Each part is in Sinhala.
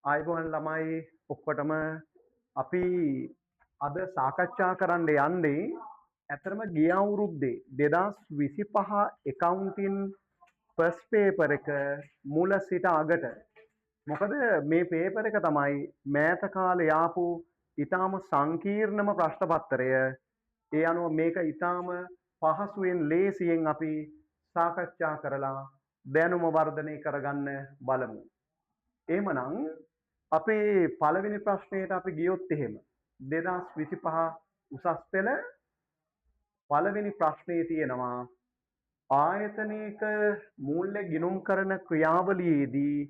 ආයුබෝවන් ළමයි ඔක්කොටම අපි අද සාකච්ඡා කරන්න යන්නේ ඇතරම ගිය අවුරුද්දේ 2025 accounting first paper එක මුල සිට අගට මොකද මේ පේපර් එක තමයි මෑත කාලේ ආපු ඊටාම සංකීර්ණම ප්‍රශ්න පත්‍රය. ඒ අනුව මේක ඊටාම පහසුවෙන් ලේසියෙන් අපි සාකච්ඡා කරලා දැනුම වර්ධනය කරගන්න බලමු. එහෙමනම් අපේ පළවෙනි ප්‍රශ්නයට අපි ගියොත් එහෙම 2025 උසස් පෙළ පළවෙනි ප්‍රශ්නේ තියෙනවා ආයතනයක මූල්‍ය ගිණුම් කරන ක්‍රියාවලියේදී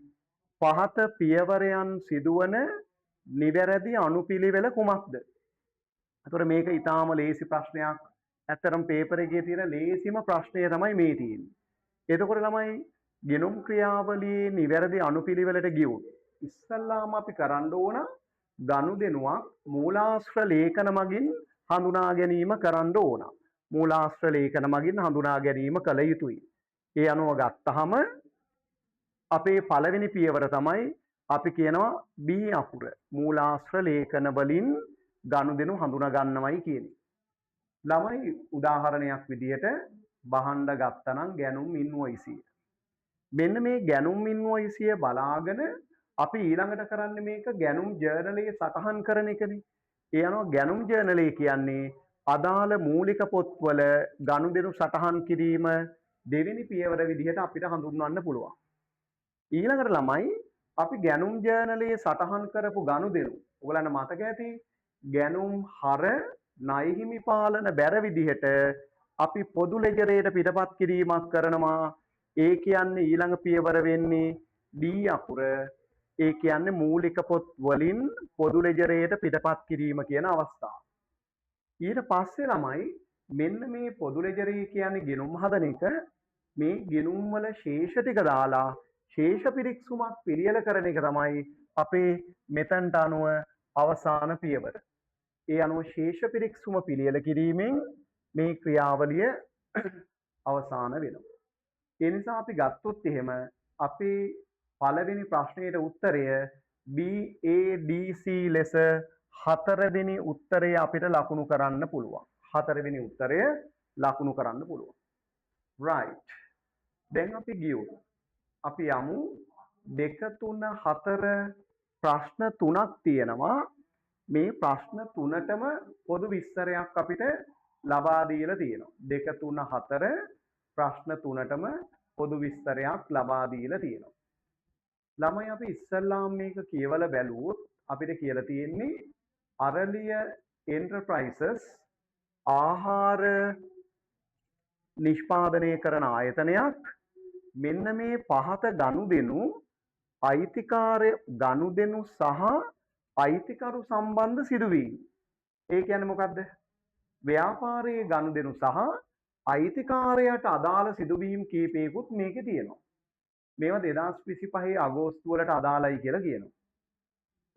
පහත පියවරයන් සිදුවන නිවැරදි අනුපිළිවෙල කුමක්ද? එතකොට මේක ඊටාම ලේසි ප්‍රශ්නයක්. ඇත්තරම් පේපර් එකේ තියෙන ලේසිම ප්‍රශ්නය තමයි මේ තියෙන්නේ. එතකොට ළමයි ගිණුම් ක්‍රියාවලියේ නිවැරදි අනුපිළිවෙලට ගියොත් ඉස්සල්ලාම අපි කරන්න ඕන ගනුදෙනුවක් මූලාශ්‍ර ලේඛන මගින් හඳුනා ගැනීම කරන්න ඕන. මූලාශ්‍ර ලේඛන මගින් හඳුනා ගැනීම කළ යුතුයි. ඒ අනුව ගත්තහම අපේ පළවෙනි පියවර තමයි අපි කියනවා B අකුර. මූලාශ්‍ර ලේඛන වලින් ගනුදෙනු හඳුනා ගන්නවයි කියන්නේ. ළමයි උදාහරණයක් විදියට බහන්න ගත්තනම් ගැනුම් ඉන්වොයිසිය. මෙන්න මේ ගැනුම් ඉන්වොයිසිය බලාගෙන අපි ඊළඟට කරන්නේ මේක ගැනුම් ජර්නලයේ සටහන් කරන එකනේ. ඒ අනුව ගැනුම් ජර්නලය කියන්නේ අදාළ මූලික පොත්වල ගනුදෙනු සටහන් කිරීම දෙවෙනි පියවර විදිහට අපිට හඳුන්වන්න පුළුවන්. ඊළඟට ළමයි අපි ගැනුම් ජර්නලයේ සටහන් කරපු ගනුදෙනු ඔයගලන්ට මතක ඇති ගැනුම් හර ණය හිමි පාලන බැර විදිහට අපි පොදු ලෙජරයට පිටපත් කිරීමක් කරනවා. ඒ කියන්නේ ඊළඟ පියවර වෙන්නේ D අකුර. ඒ කියන්නේ මූලික පොත් වලින් පොදු ලෙජරයට පිටපත් කිරීම කියන අවස්ථාව. ඊට පස්සේ ළමයි මෙන්න මේ පොදු ලෙජරේ කියන්නේ ගිණුම් හදන එක මේ ගිණුම් වල ශේෂ ටික දාලා ශේෂ පිරික්සුමක් පිළියෙල කරන එක තමයි අපේ මෙතනට අනුව අවසාන පියවර. ඒ අනුව ශේෂ පිරික්සුම පිළියෙල කිරීමෙන් මේ ක්‍රියාවලිය අවසාන වෙනවා. ඒ නිසා අපි ගත්තොත් එහෙම අපේ පළවෙනි ප්‍රශ්නයට උත්තරය BADC ලෙස හතරවෙනි උත්තරය අපිට ලකුණු කරන්න පුළුවන්. හතරවෙනි උත්තරය ලකුණු කරන්න පුළුවන්. right. දැන් අපි ගියොත් අපි යමු 2 3 4 ප්‍රශ්න 3ක් තියෙනවා. මේ ප්‍රශ්න 3ටම පොදු විස්තරයක් අපිට ලබා දීලා තියෙනවා. 2 3 4 ප්‍රශ්න 3ටම පොදු විස්තරයක් ලබා දීලා තියෙනවා. ළමයි අපි ඉස්සල්ලාම මේක කියවලා බැලුවොත් අපිට කියලා තියෙන්නේ අරලිය එන්ටර්ප්‍රයිසස් ආහාර නිෂ්පාදනය කරන ආයතනයක්. මෙන්න මේ පහත ගනුදෙනු අයිතිකාරය ගනුදෙනු සහ අයිතිකරු සම්බන්ධ සිදුවීම්. ඒ කියන්නේ මොකද්ද? ව්‍යාපාරයේ ගනුදෙනු සහ අයිතිකාරයට අදාළ සිදුවීම් කීපයකුත් මේකේ තියෙනවා. මේවා 2025 අගෝස්තු වලට අදාළයි කියලා කියනවා.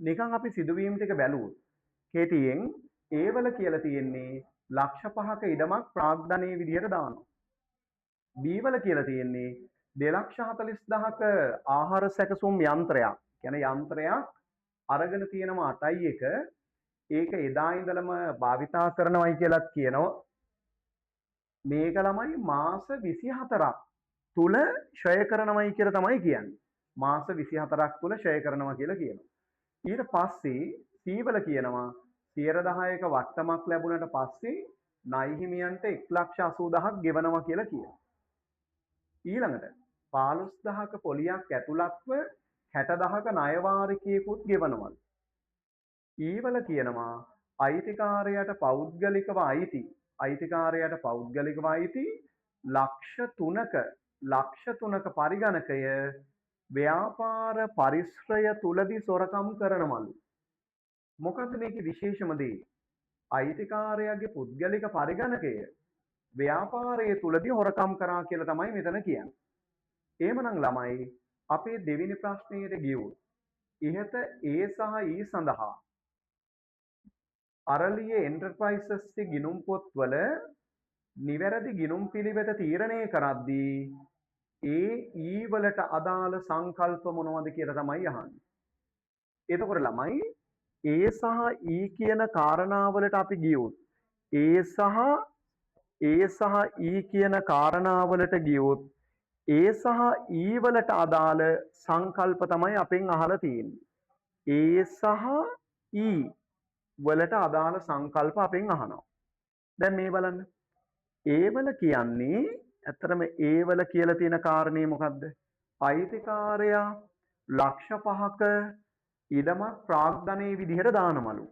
නිකන් අපි සිදුවීම් ටික බැලුවොත් කෙටියෙන් ඒවල කියලා තියෙන්නේ ලක්ෂ 5ක ඉඩමක් ප්‍රාග්ධනයේ විදිහට දානවා. B වල කියලා තියෙන්නේ 2,40,000ක ආහාර සැකසුම් යන්ත්‍රයක්. කියන්නේ යන්ත්‍රයක් අරගෙන තියෙනවා 8යි එක. ඒක එදා ඉඳලම භාවිතා කරනවයි කියලාත් කියනවා. මේක ළමයි මාස 24ක් තුල ෂය කරනවයි කියලා තමයි කියන්නේ. මාස 24ක් තුල ෂය කරනවා කියලා කියනවා. ඊට පස්සේ C වල කියනවා 10%ක වට්ටමක් ලැබුණට පස්සේ ණය හිමියන්ට 1,80,000ක් ගෙවනවා කියලා කියනවා. ඊළඟට 15,000ක පොලියක් ඇතුළත්ව 60,000ක ණය වාරිකයකුත් ගෙවනවා. ඊවල කියනවා අයිතිකාරයට පෞද්ගලිකව අයිති ලක්ෂ 3ක පරිගණකය ව්‍යාපාර පරිශ්‍රය තුලදී සොරකම් කරනවලු. මොකද්ද මේකේ විශේෂම දේ? අයිතිකාරයාගේ පුද්ගලික පරිගණකය ව්‍යාපාරයේ තුලදී හොරකම් කරා කියලා තමයි මෙතන කියන්නේ. එහෙමනම් ළමයි අපේ දෙවෙනි ප්‍රශ්නයට ගියොත් ඉහත A සහ E සඳහා අරලිය එන්ටර්ප්‍රයිසස් ගිණුම් පොත්වල නිවැරදි ගිණුම් පිළිවෙත තීරණය කරද්දී A E වලට අදාළ සංකල්ප මොනවද කියලා තමයි අහන්නේ. එතකොට ළමයි ඒ සහ ඊ කියන කාරණාවලට අපි ගියොත් ඒ සහ ඊ කියන කාරණාවලට ගියොත් ඒ සහ ඊ වලට අදාළ සංකල්ප තමයි අපෙන් අහලා තියෙන්නේ. ඒ සහ ඊ වලට අදාළ සංකල්ප අපෙන් අහනවා. දැන් මේ බලන්න. ඒවල කියන්නේ ඇත්තටම ඒවල කියලා තියෙන කාරණේ මොකද්ද? අයිතිකාරයා ලක්ෂ 5ක ඉඩමක් ප්‍රාග්ධනයේ විදිහට දානමලු.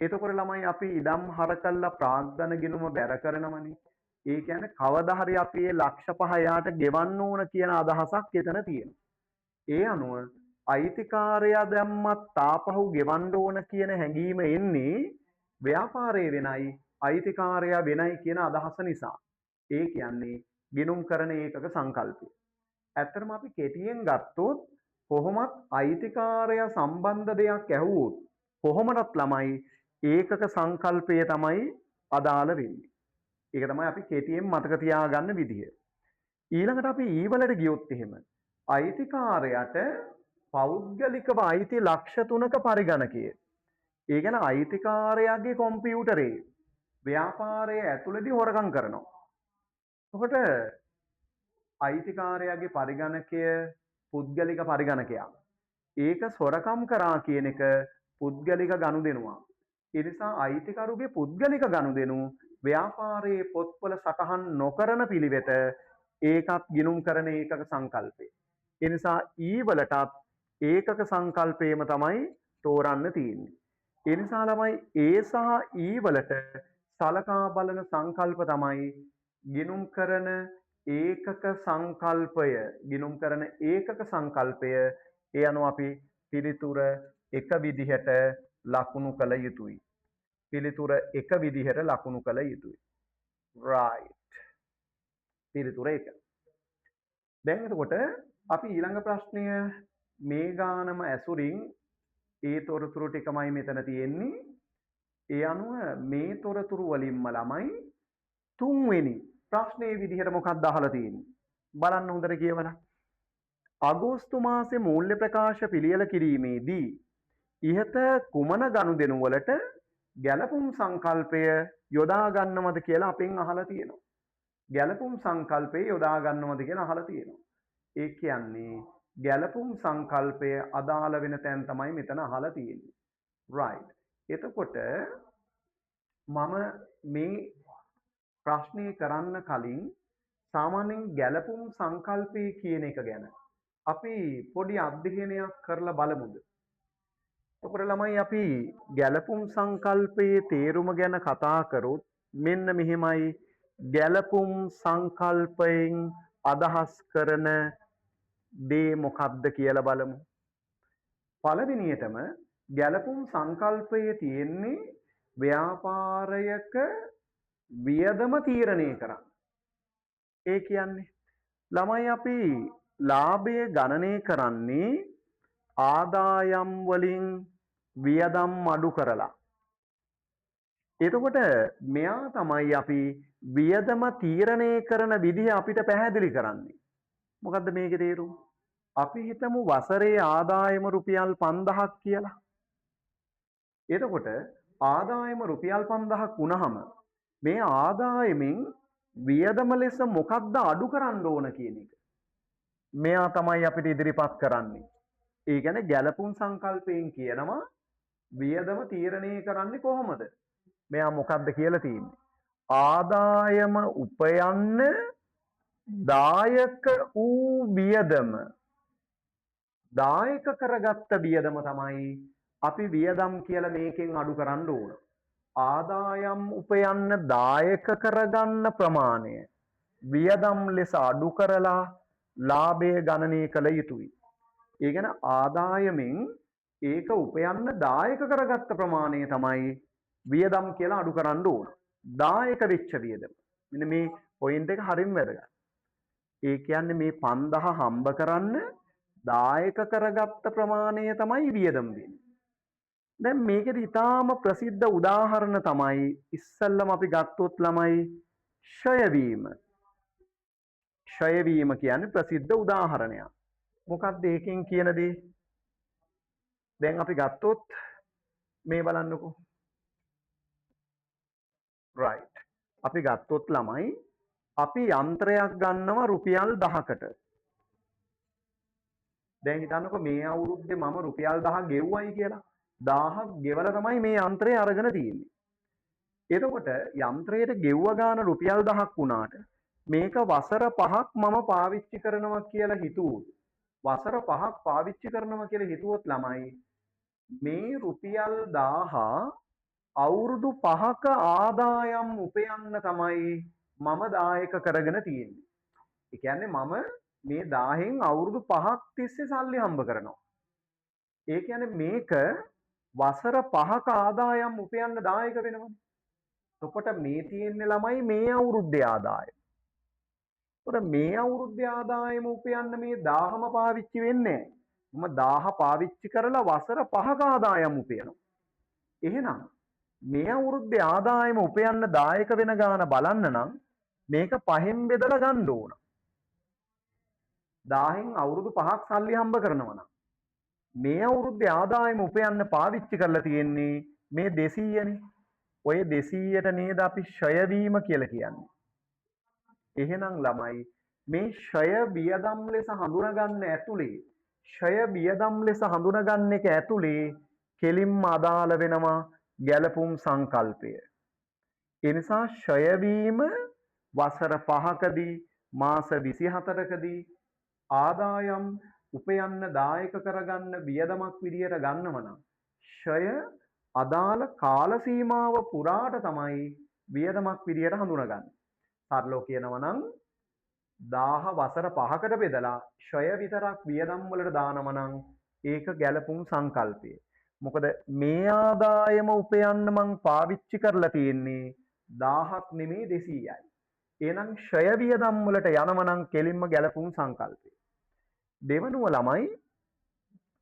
එතකොට ළමයි අපි ඉඩම් හර කළා ප්‍රාග්ධන ගිණුම බැර කරනවනේ. ඒ කියන්නේ කවදා හරි අපි මේ ලක්ෂ 5 යාට ගෙවන්න ඕන කියන අදහසක් එතන තියෙනවා. ඒ අනුව අයිතිකාරයා දැම්මත් තාපහු ගෙවන්න ඕන කියන හැඟීම එන්නේ ව්‍යාපාරයේ වෙනයි අයිතිකාරයා වෙනයි කියන අදහස නිසා. ඒ කියන්නේ ගිණුම් කරන ඒකක සංකල්පය. ඇත්තටම අපි කෙටියෙන් ගත්තොත් කොහොමත් අයිතිකාරයා සම්බන්ධ දෙයක් ඇහුවොත් කොහොමවත් ළමයි ඒකක සංකල්පය තමයි අදාළ වෙන්නේ. ඒක තමයි අපි කෙටියෙන් මතක තියාගන්න විදිය. ඊළඟට අපි ඊවලට ගියොත් එහෙම අයිතිකාරයට පෞද්ගලිකව අයිති ලක්ෂ 3ක පරිගණකය. ඒ කියන්නේ අයිතිකාරයාගේ කොම්පියුටරේ ව්‍යාපාරයේ ඇතුළේදී හොරකම් කරනවා. එතකොට අයිතිකාරයාගේ පරිගණකය පුද්ගලික පරිගණකයක්. ඒක සොරකම් කරා කියන එක පුද්ගලික ගනුදෙනුවක්. ඒ නිසා අයිතිකරුගේ පුද්ගලික ගනුදෙනු ව්‍යාපාරයේ පොත්වල සටහන් නොකරන පිළිවෙත ඒකත් ගිණුම් කරන ඒකක සංකල්පය. ඒ නිසා ඊ වලටත් ඒකක සංකල්පයම තමයි තෝරන්න තියෙන්නේ. ඒ නිසා ළමයි ඒ සහ ඊ වලට සලකා බලන සංකල්ප තමයි ගිණුම් කරන ඒකක සංකල්පය. ගිණුම් කරන ඒකක සංකල්පය ඒ අනුව අපි පිළිතුර එක විදිහට ලකුණු කළ යුතුයි. පිළිතුර එක විදිහට ලකුණු කළ යුතුයි. right. පිළිතුර 1. දැන් එතකොට අපි ඊළඟ ප්‍රශ්නය මේ ගානම ඇසුරින් ඒ තොරතුරු ටිකමයි මෙතන තියෙන්නේ. ඒ අනුව මේ තොරතුරු වලින්ම ළමයි 3 වෙනි ප්‍රශ්නයේ විදිහට මොකක්ද අහලා තියෙන්නේ? බලන්න හොඳට කියවලා. අගෝස්තු මාසේ මූල්‍ය ප්‍රකාශ පිළියෙල කිරීමේදී ඉහත කුමන ගනුදෙනු වලට ගැලපුම් සංකල්පය යොදා ගන්නවද කියලා අපෙන් අහලා තියෙනවා. ගැලපුම් සංකල්පය යොදා ගන්නවද කියලා අහලා තියෙනවා. ඒ කියන්නේ ගැලපුම් සංකල්පය අදාළ වෙන තැන් තමයි මෙතන අහලා තියෙන්නේ. right. එතකොට මම මේ ප්‍රශ්නේ කරන්න කලින් සාමාන්‍යයෙන් ගැලපුම් සංකල්පය කියන එක ගැන අපි පොඩි අධ්‍යයනයක් කරලා බලමුද? එතකොට ළමයි අපි ගැලපුම් සංකල්පයේ තේරුම ගැන කතා කරොත් මෙන්න මෙහෙමයි ගැලපුම් සංකල්පයෙන් අදහස් කරන දේ මොකක්ද කියලා බලමු. පළවෙනියටම ගැලපුම් සංකල්පයේ තියෙන්නේ ව්‍යාපාරයක වියදම තීරණය කරන්න. ඒ කියන්නේ ළමයි අපි ලාභය ගණනය කරන්නේ ආදායම් වලින් වියදම් අඩු කරලා. එතකොට මෙයා තමයි අපි වියදම තීරණය කරන විදිහ අපිට පැහැදිලි කරන්නේ. මොකද්ද මේකේ තේරුම? අපි හිතමු වසරේ ආදායම රුපියල් 5000ක් කියලා. එතකොට ආදායම රුපියල් 5000ක් වුණාම මේ ආදායමෙන් වියදම ලෙස මොකක්ද අඩු කරන්න ඕන කියන එක මෙයා තමයි අපිට ඉදිරිපත් කරන්නේ. ඒ කියන්නේ ගැලපුම් සංකල්පයෙන් කියනවා වියදම තීරණය කරන්නේ කොහොමද? මෙයා මොකක්ද කියලා තියෙන්නේ. ආදායම උපයන්න දායක වූ වියදම දායක කරගත්ත වියදම තමයි අපි වියදම් කියලා මේකෙන් අඩු කරන්න ඕන. ආදායම් උපයන්න දායක කරගන්න ප්‍රමාණය වියදම් ලෙස අඩු කරලා ලාභය ගණනය කළ යුතුයි. ඒ කියන්නේ ආදායමෙන් ඒක උපයන්න දායක කරගත්ත ප්‍රමාණය තමයි වියදම් කියලා අඩු කරන්න ඕන. දායක වෙච්ච වියදම. මෙන්න මේ පොයින්ට් එක හරිම වැදගත්. ඒ කියන්නේ මේ 5000 හම්බ කරන්න දායක කරගත්ත ප්‍රමාණය තමයි වියදම් වෙන්නේ. දැන් මේකෙදි ඊටාම ප්‍රසිද්ධ උදාහරණ තමයි ඉස්සල්ලාම අපි ගත්තොත් ළමයි ක්ෂය වීම. ක්ෂය වීම කියන්නේ ප්‍රසිද්ධ උදාහරණයක්. මොකක්ද ඒකෙන් කියන දේ? දැන් අපි ගත්තොත් මේ බලන්නකෝ. right. අපි ගත්තොත් ළමයි අපි යන්ත්‍රයක් ගන්නවා රුපියල් 10කට. දැන් හිතන්නකෝ මේ අවුරුද්දේ මම රුපියල් 1000 ගෙව්වයි කියලා. 1000ක් ගෙවලා තමයි මේ යන්ත්‍රය අරගෙන තියෙන්නේ. එතකොට යන්ත්‍රයට ගෙව්ව ගාන රුපියල් 1000ක් වුණාට මේක වසර 5ක් මම පාවිච්චි කරනවා කියලා හිතුවොත් වසර 5ක් පාවිච්චි කරනවා කියලා හිතුවොත් ළමයි මේ රුපියල් 1000 අවුරුදු 5ක ආදායම් උපයන්න තමයි මම දායක කරගෙන තියෙන්නේ. ඒ කියන්නේ මම මේ 1000න් අවුරුදු 5ක් තිස්සේ සල්ලි හම්බ කරනවා. ඒ කියන්නේ මේක වසර 5ක ආදායම් උපයන්න දායක වෙනවනේ. එතකොට මේ තියෙන්නේ ළමයි මේ අවුරුද්දේ ආදායම. එතකොට මේ අවුරුද්දේ ආදායම උපයන්න මේ 1000ම පාවිච්චි වෙන්නේ නැහැ. මම 1000 පාවිච්චි කරලා වසර 5ක ආදායම් උපයනවා. එහෙනම් මේ අවුරුද්දේ ආදායම උපයන්න දායක වෙන ගාන බලන්න නම් මේක පහෙන් බෙදලා ගන්න ඕන. 1000න් අවුරුදු 5ක් සල්ලි හම්බ කරනවා නම් මේ අවුරුද්දේ ආදායම උපයන්න පාවිච්චි කරලා තියෙන්නේ මේ 200නේ. ඔය 200ට නේද අපි ෂය වීම කියලා කියන්නේ. එහෙනම් ළමයි මේ ෂය වියදම් ලෙස හඳුනගන්න ඇතුලේ ෂය වියදම් ලෙස හඳුනගන්න එක ඇතුලේ කෙලින්ම අදාළ වෙනවා ගැලපුම් සංකල්පය. ඒ නිසා ෂය වීම වසර 5කදී මාස 24කදී ආදායම් උපයන්න දායක කරගන්න වියදමක් විදියට ගන්නව නම් ෂය අදාළ කාල සීමාව පුරාට තමයි වියදමක් විදියට හඳුනගන්නේ. සරලව කියනවා නම් 1000 වසර 5කට බෙදලා ෂය විතරක් වියදම් වලට දානවා නම් ඒක ගැලපුම් සංකල්පය. මොකද මේ ආදායම උපයන්න මං පාවිච්චි කරලා තියෙන්නේ 1000ක් නෙමේ 200යි. එහෙනම් ෂය වියදම් වලට යනවා නම් කෙලින්ම ගැලපුම් සංකල්පය. දෙවනුව ළමයි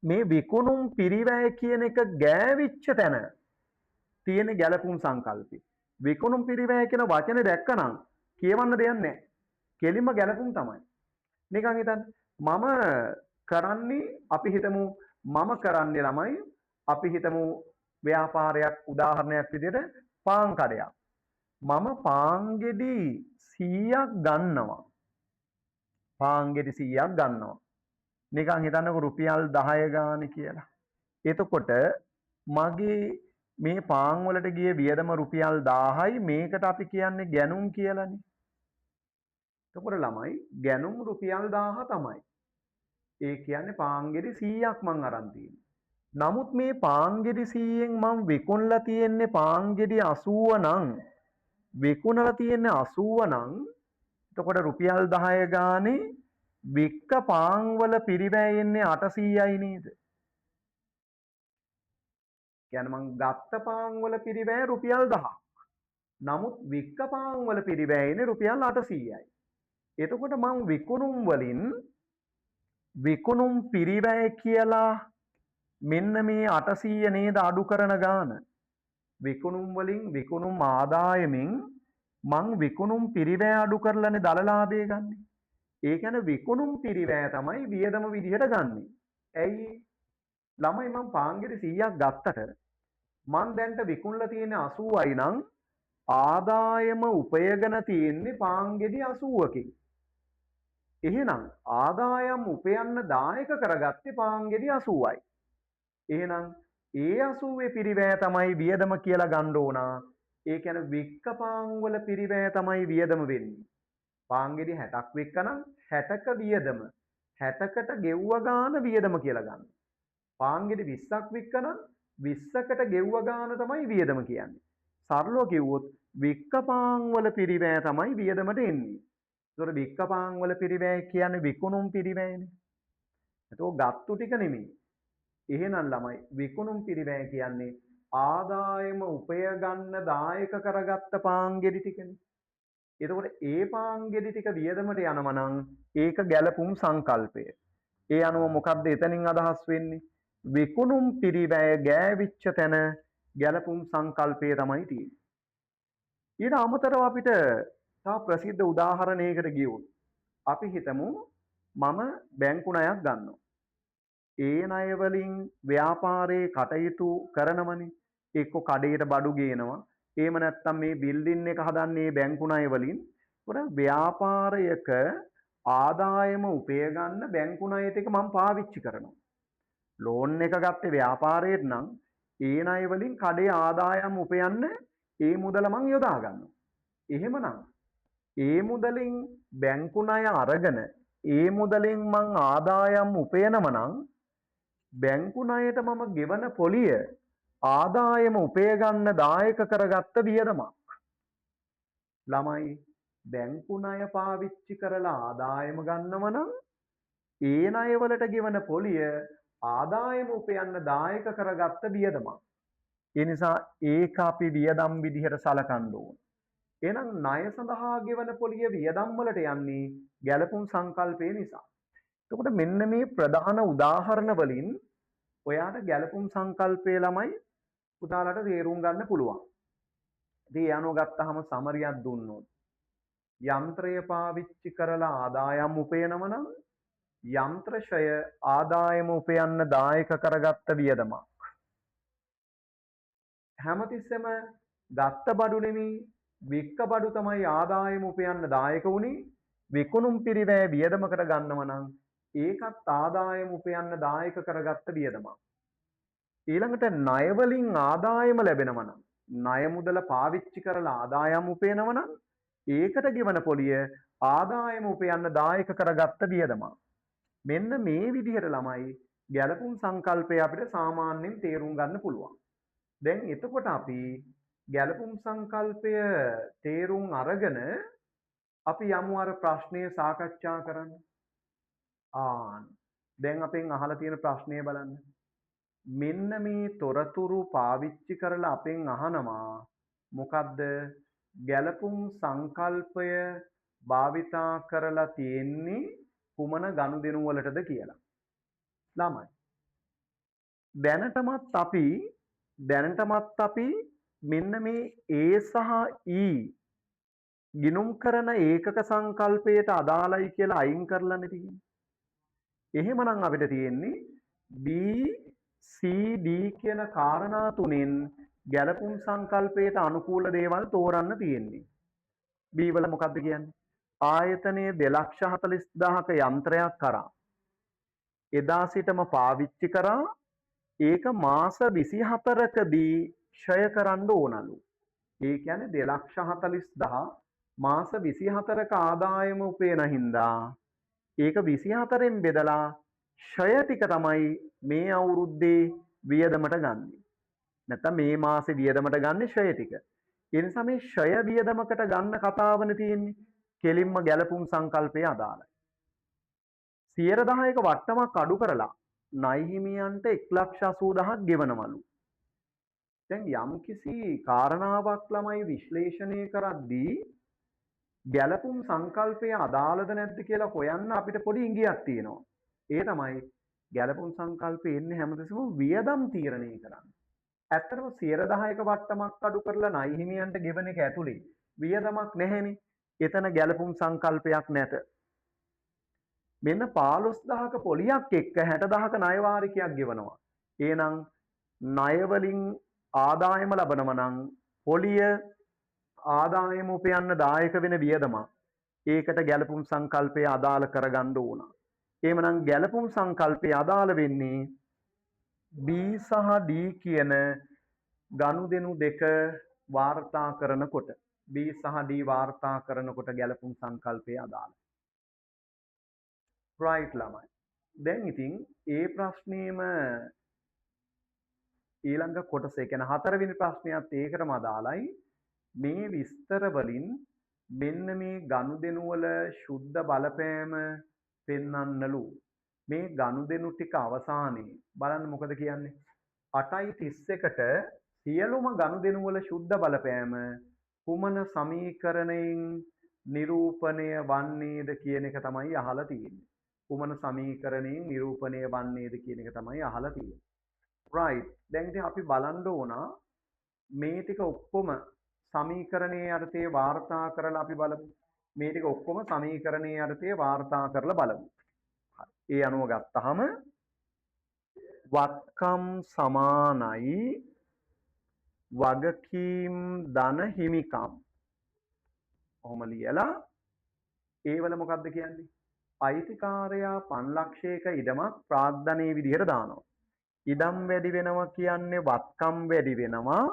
මේ විකුණුම් පිරිවැය කියන එක ගෑවිච්ච තැන තියෙන ගැලපුම් සංකල්පය. විකුණුම් පිරිවැය කියන වචනේ දැක්කනම් කියවන්න දෙයක් නැහැ. කෙලින්ම ගැලපුම් තමයි. නිකන් හිතන්න මම කරන්නේ අපි හිතමු මම කරන්නේ ළමයි අපි හිතමු ව්‍යාපාරයක් උදාහරණයක් විදිහට පාන් කඩයක්. මම පාන් ගෙඩි 100ක් ගන්නවා. පාන් ගෙඩි 100ක් ගන්නවා. නිකන් හිතන්නකො රුපියල් 10 ගානේ කියලා. එතකොට මගේ මේ පාන් වලට ගිය වියදම රුපියල් 1000යි මේකට අපි කියන්නේ ගැනුම් කියලානේ. එතකොට ළමයි ගැනුම් රුපියල් 1000 තමයි. ඒ කියන්නේ පාන් ගෙඩි 100ක් මං අරන් තියෙන්නේ. නමුත් මේ පාන් ගෙඩි 100න් මම විකුණලා තියෙන්නේ පාන් ගෙඩි 80 නම් විකුණලා තියෙන්නේ 80 නම් එතකොට රුපියල් 10 ගානේ වික්ක පාන් වල පිරිවැය එන්නේ 800යි නේද? කියන්නේ මං ගත්ත පාන් වල පිරිවැය රුපියල් 1000ක්. නමුත් වික්ක පාන් වල පිරිවැය එන්නේ රුපියල් 800යි. එතකොට මං විකුණුම් වලින් විකුණුම් පිරිවැය කියලා මෙන්න මේ 800 නේද අඩු කරන ගාන. විකුණුම් වලින් විකුණුම් ආදායමෙන් මං විකුණුම් පිරිවැය අඩු කරලානේ දලලාභය ගන්නෙ. ඒ කියන්නේ විකුණුම් පිරිවැය තමයි වියදම විදිහට ගන්නෙ. ඇයි? ළමයි මං පාන් ගෙඩි 100ක් ගත්තට මං දැන්ට විකුණලා තියෙන්නේ 80යි නම් ආදායම උපයගෙන තියෙන්නේ පාන් ගෙඩි 80කින්. එහෙනම් ආදායම් උපයන්න දායක කරගත්තේ පාන් ගෙඩි 80යි. එහෙනම් ඒ 80 පිරිවැය තමයි වියදම කියලා ගන්න ඕන. ඒ කියන්නේ වික්ක පාන් වල පිරිවැය තමයි වියදම වෙන්නේ. පාන් ගෙඩි 60ක් වික්කනම් 60ක වියදම 60කට ගෙව්ව ගාන වියදම කියලා ගන්න. පාන් ගෙඩි 20ක් වික්කනම් 20කට ගෙව්ව ගාන තමයි වියදම කියන්නේ. සරලව කිව්වොත් වික්ක පාන් වල පිරිවැය තමයි වියදමට එන්නේ. ඒතකොට වික්ක පාන් වල පිරිවැය කියන්නේ විකුණුම් පිරිවැයනේ. ඒතකොට ගත්තු ටික නෙමෙයි. එහෙනම් ළමයි විකුණුම් පිරිවැය කියන්නේ ආදායම උපය ගන්න දායක කරගත්ත පාන් ගෙඩි ටිකනේ. එතකොට ඒ පාන් ගෙඩි ටික වියදමට යනවා නම් ඒක ගැලපුම් සංකල්පය. ඒ අනුව මොකද්ද එතනින් අදහස් වෙන්නේ? විකුණුම් පිරිවැය ගෑවිච්ච තැන ගැලපුම් සංකල්පය තමයි තියෙන්නේ. ඊට අමතරව අපිට තව ප්‍රසිද්ධ උදාහරණයකට ගියොත් අපි හිතමු මම බැංකු ණයක් ගන්නවා. ඒ ණය වලින් ව්‍යාපාරේ කටයුතු කරනවනේ. එක්ක කඩේට බඩු ගේනවා. එහෙම නැත්නම් මේ බිල්ඩින් එක හදන්නේ බැංකු ණය වලින්. ඒකට ව්‍යාපාරයක ආදායම උපය ගන්න බැංකු ණය ටික මම පාවිච්චි කරනවා. ලෝන් එක ගත්තේ ව්‍යාපාරයට නම් ඒ ණය වලින් කඩේ ආදායම් උපයන්න ඒ මුදල මං යොදා ගන්නවා. එහෙමනම් ඒ මුදලින් බැංකු ණය අරගෙන ඒ මුදලින් මං ආදායම් උපයනම නම් බැංකු ණයට මම ගෙවන පොලිය ආදායම උපය ගන්න දායක කරගත්ත වියදමක්. ළමයි බැංකු ණය පාවිච්චි කරලා ආදායම ගන්නව නම් ඒ ණය වලට ගෙවන පොලිය ආදායම උපයන්න දායක කරගත්ත වියදමක්. ඒ නිසා ඒක අපි වියදම් විදිහට සලකන්න ඕන. එහෙනම් ණය සඳහා ගෙවන පොලිය වියදම් වලට යන්නේ ගැළපුම් සංකල්පය නිසා. එතකොට මෙන්න මේ ප්‍රධාන උදාහරණ වලින් ඔයාට ගැළපුම් සංකල්පය ළමයි පුතාලට තේරුම් ගන්න පුළුවන්. ඉතින් ඒ අනුව ගත්තාම සමරියක් දුන්නොත් යන්ත්‍රය පාවිච්චි කරලා ආදායම් උපයනම නම් යන්ත්‍රශය ආදායම උපයන්න දායක කරගත්ත වියදමක්. හැමතිස්සෙම ගත්ත බඩු නෙමෙයි වික්ක බඩු තමයි ආදායම උපයන්න දායක වුණේ. විකුණුම් පිරිවැය වියදමකට ගන්නව නම් ඒකත් ආදායම උපයන්න දායක කරගත්ත වියදමක්. ඊළඟට ණය වලින් ආදායම ලැබෙනව නම් ණය මුදල පාවිච්චි කරලා ආදායම් උපයනව නම් ඒකට ගෙවන පොලිය ආදායම උපයන්න දායක කරගත්ත වියදමක්. මෙන්න මේ විදිහට ළමයි ගැළපුම් සංකල්පය අපිට සාමාන්‍යයෙන් තේරුම් ගන්න පුළුවන්. දැන් එතකොට අපි ගැළපුම් සංකල්පය තේරුම් අරගෙන අපි යමු අර ප්‍රශ්නය සාකච්ඡා කරන්න. දැන් අපෙන් අහලා තියෙන ප්‍රශ්නය බලන්න. මෙන්න මේ තොරතුරු පාවිච්චි කරලා අපෙන් අහනවා මොකද්ද ගැළපුම් සංකල්පය භාවිතා කරලා තියෙන්නේ කුමන ගනුදෙනු වලටද කියලා. ළමයි දැනටමත් අපි මෙන්න මේ A සහ E ගිණුම් කරන ඒකක සංකල්පයට අදාළයි කියලා අයින් කරලානේ තියෙන්නේ. එහෙමනම් අපිට තියෙන්නේ B C D කියන කාරණා තුනෙන් ගැළපුම් සංකල්පයට අනුකූල දේවල් තෝරන්න තියෙන්නේ. B වල මොකද්ද කියන්නේ? ආයතනයේ 2,40,000ක යන්ත්‍රයක් කරා එදා සිටම පාවිච්චි කරා ඒක මාස 24කදී ක්ෂය කරන්න ඕනලු. ඒ කියන්නේ 2,40,000 මාස 24ක ආදායම උපයන හින්දා ඒක 24න් බෙදලා ක්ෂය ටික තමයි මේ අවුරුද්දේ වියදමට ගන්නෙ. නැත්නම් මේ මාසේ වියදමට ගන්න ක්ෂය ටික. ඒ නිසා මේ ක්ෂය වියදමකට ගන්න කතාවනේ තියෙන්නේ. කෙලින්ම ගැළපුම් සංකල්පය අදාළයි. 10%ක වට්ටමක් අඩු කරලා ණය හිමියන්ට 1,80,000ක් ගෙවනවලු. දැන් යම්කිසි කාරණාවක් ළමයි විශ්ලේෂණය කරද්දී ගැළපුම් සංකල්පය අදාළද නැද්ද කියලා හොයන්න අපිට පොඩි ඉඟියක් තියෙනවා. ඒ තමයි ගැළපුම් සංකල්පය එන්නේ හැමතිස්සෙම වියදම් තීරණය කරන්න. ඇත්තටම 10%ක වට්ටමක් අඩු කරලා ණය හිමියන්ට ගෙවන එක ඇතුලේ වියදමක් නැහැනේ. එතන ගැළපුම් සංකල්පයක් නැත. මෙන්න 15,000ක පොලියක් එක්ක 60,000ක ණය වාරිකයක් ගෙවනවා. එහෙනම් ණය වලින් ආදායම ලබනව නම් පොලිය ආදායම උපයන්න දායක වෙන වියදමක්. ඒකට ගැළපුම් සංකල්පය අදාළ කරගන්න ඕන. එහෙමනම් ගැළපුම් සංකල්පය අදාළ වෙන්නේ B සහ D කියන ගනුදෙනු දෙක වාර්තා කරනකොට B සහ D වාර්තා කරනකොට ගැළපුම් සංකල්පය අදාළයි. right ළමයි. දැන් ඉතින් ඒ ප්‍රශ්නේම ඊළඟ කොටස ඒ කියන්නේ හතරවෙනි ප්‍රශ්නයත් ඒකටම අදාළයි. මේ විස්තර වලින් මෙන්න මේ ගනුදෙනු වල සුද්ධ බලපෑම පෙන්වන්නලු. මේ ගනුදෙනු ටික අවසානයේ බලන්න මොකද කියන්නේ? 8:31ට සියලුම ගනුදෙනු වල සුද්ධ බලපෑම කුමන සමීකරණයෙන් නිරූපණය වන්නේද කියන එක තමයි අහලා තියෙන්නේ. කුමන සමීකරණයෙන් නිරූපණය වන්නේද කියන එක තමයි අහලා තියෙන්නේ. right. දැන් ඉතින් අපි බලන්න ඕන මේ ටික ඔක්කොම සමීකරණයේ අර්ථයේ වාර්තා කරලා අපි බලමු. මේ ටික ඔක්කොම සමීකරණයේ අර්ථයේ වාර්තා කරලා බලමු. ඒ අනුව ගත්තාම වත්කම් සමානයි වගකීම් ධන හිමිකම්. ඔහොම ලියලා ඒ වල මොකක්ද කියන්නේ? අයිතිකාරයා 5 ලක්ෂයක ඉඩමක් ප්‍රාග්ධනයේ විදිහට දානවා. ඉඩම් වැඩි වෙනවා කියන්නේ වත්කම් වැඩි වෙනවා.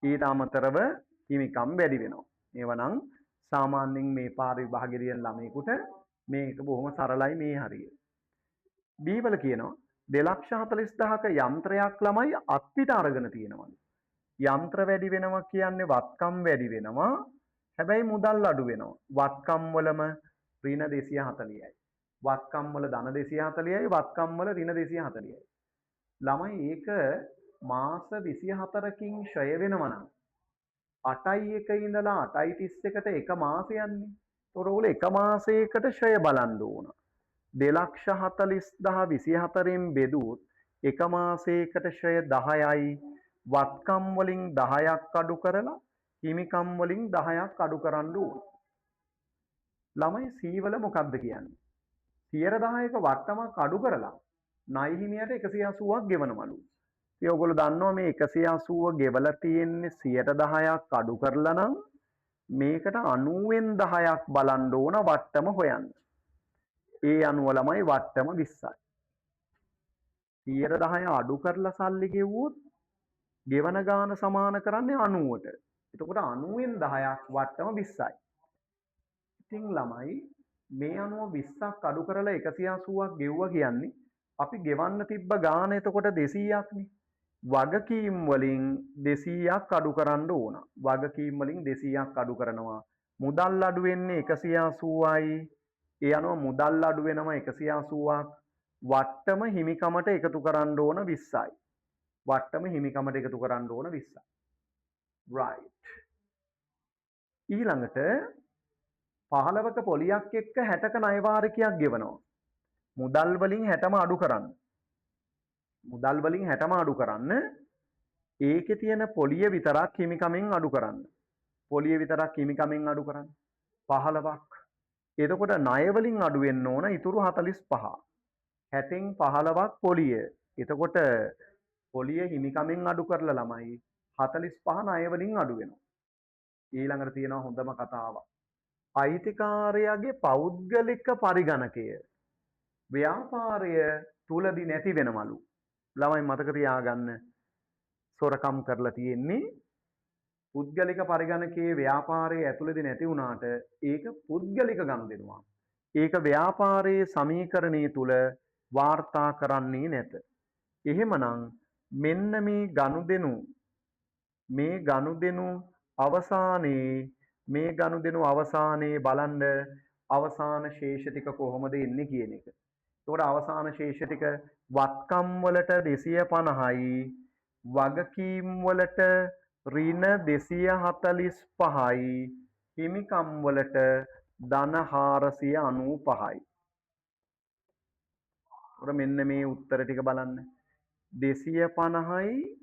ඊට අමතරව හිමිකම් වැඩි වෙනවා. ඒවනම් සාමාන්‍යයෙන් මේ පාරිභාගික ලියන ළමයෙකුට මේක බොහොම සරලයි මේ හරිය. B වල කියනවා 2,40,000ක යන්ත්‍රයක් ළමයි අත්පිට අරගෙන තියෙනවා. යන්ත්‍ර වැඩි වෙනවා කියන්නේ වත්කම් වැඩි වෙනවා. හැබැයි මුදල් අඩු වෙනවා. වත්කම් වලම ඍණ 240යි. වත්කම් වල ධන 240යි, වත්කම් වල ඍණ 240යි. ළමයි ඒක මාස 24කින් ක්ෂය වෙනවා නම් 8යි 1 ඉඳලා 8යි 31ට එක මාසයන්නේ. ඒතකොට ඕගොල්ලෝ එක මාසයකට ක්ෂය බලන්න ඕන. 2,40,024න් බෙදුවොත් එක මාසයකට ක්ෂය 10යි. වත්කම් වලින් 10ක් අඩු කරලා හිමිකම් වලින් 10ක් අඩු කරන්න ඕන. ළමයි C වල මොකක්ද කියන්නේ? 10%ක වට්ටමක් අඩු කරලා ණය හිමියට 180ක් ගෙවනවලු. ඉතින් ඔයගොල්ලෝ දන්නවා මේ 180 ගෙවලා තියෙන්නේ 10%ක් අඩු කරලා නම් මේකට 90න් 10ක් බලන්න ඕන වට්ටම හොයන්න. ඒ අනුව ළමයි වට්ටම 20යි. 10% අඩු කරලා සල්ලි ගෙවුවොත් ගෙවන ගාන සමාන කරන්නේ 90ට. එතකොට 90න් 10ක් වට්ටම 20යි. ඉතින් ළමයි මේ අනුව 20ක් අඩු කරලා 180ක් ගෙවුවා කියන්නේ අපි ගෙවන්න තිබ්බ ගාන එතකොට 200ක්නේ. වගකීම් වලින් 200ක් අඩු කරන්න ඕන. වගකීම් වලින් 200ක් අඩු කරනවා. මුදල් අඩු වෙන්නේ 180යි. ඒ අනුව මුදල් අඩු වෙනවා 180ක්. වට්ටම හිමිකමට එකතු කරන්න ඕන 20යි. වට්ටම හිමිකමට එකතු කරන්න ඕන 20යි. right. ඊළඟට 15ක පොලියක් එක්ක 60ක ණය වාරිකයක් ගෙවනවා. මුදල් වලින් 60ම අඩු කරන්න. මුදල් වලින් 60ම අඩු කරන්න. ඒකේ තියෙන පොලිය විතරක් හිමිකමෙන් අඩු කරන්න. පොලිය විතරක් හිමිකමෙන් අඩු කරන්න. 15ක්. එතකොට ණය වලින් අඩු වෙන්න ඕන ඉතුරු 45. 60න් 15ක් පොලිය. එතකොට පොලිය හිමිකමෙන් අඩු කරලා ළමයි 45 ණය වලින් අඩු වෙනවා. ඊළඟට තියෙනවා හොඳම කතාව. අයිතිකාරයාගේ පෞද්ගලික පරිගණකය ව්‍යාපාරය තුලදී නැති වෙනවලු. ළමයි මතක තියාගන්න සොරකම් කරලා තියෙන්නේ පුද්ගලික පරිගණකයේ ව්‍යාපාරයේ ඇතුළේදී නැති වුණාට ඒක පුද්ගලික ගනුදෙනුවක්. ඒක ව්‍යාපාරයේ සමීකරණයේ තුල වාර්තා කරන්නේ නැත. එහෙමනම් මෙන්න මේ ගනුදෙනු අවසානයේ බලන්න අවසාන ශේෂ ටික කොහොමද එන්නේ කියන එක. ඒතකොට අවසාන ශේෂ ටික වත්කම් වලට 250යි වගකීම් වලට ඍණ 245යි හිමිකම් වලට ධන 495යි. ඒතකොට මෙන්න මේ උත්තර ටික බලන්න 250යි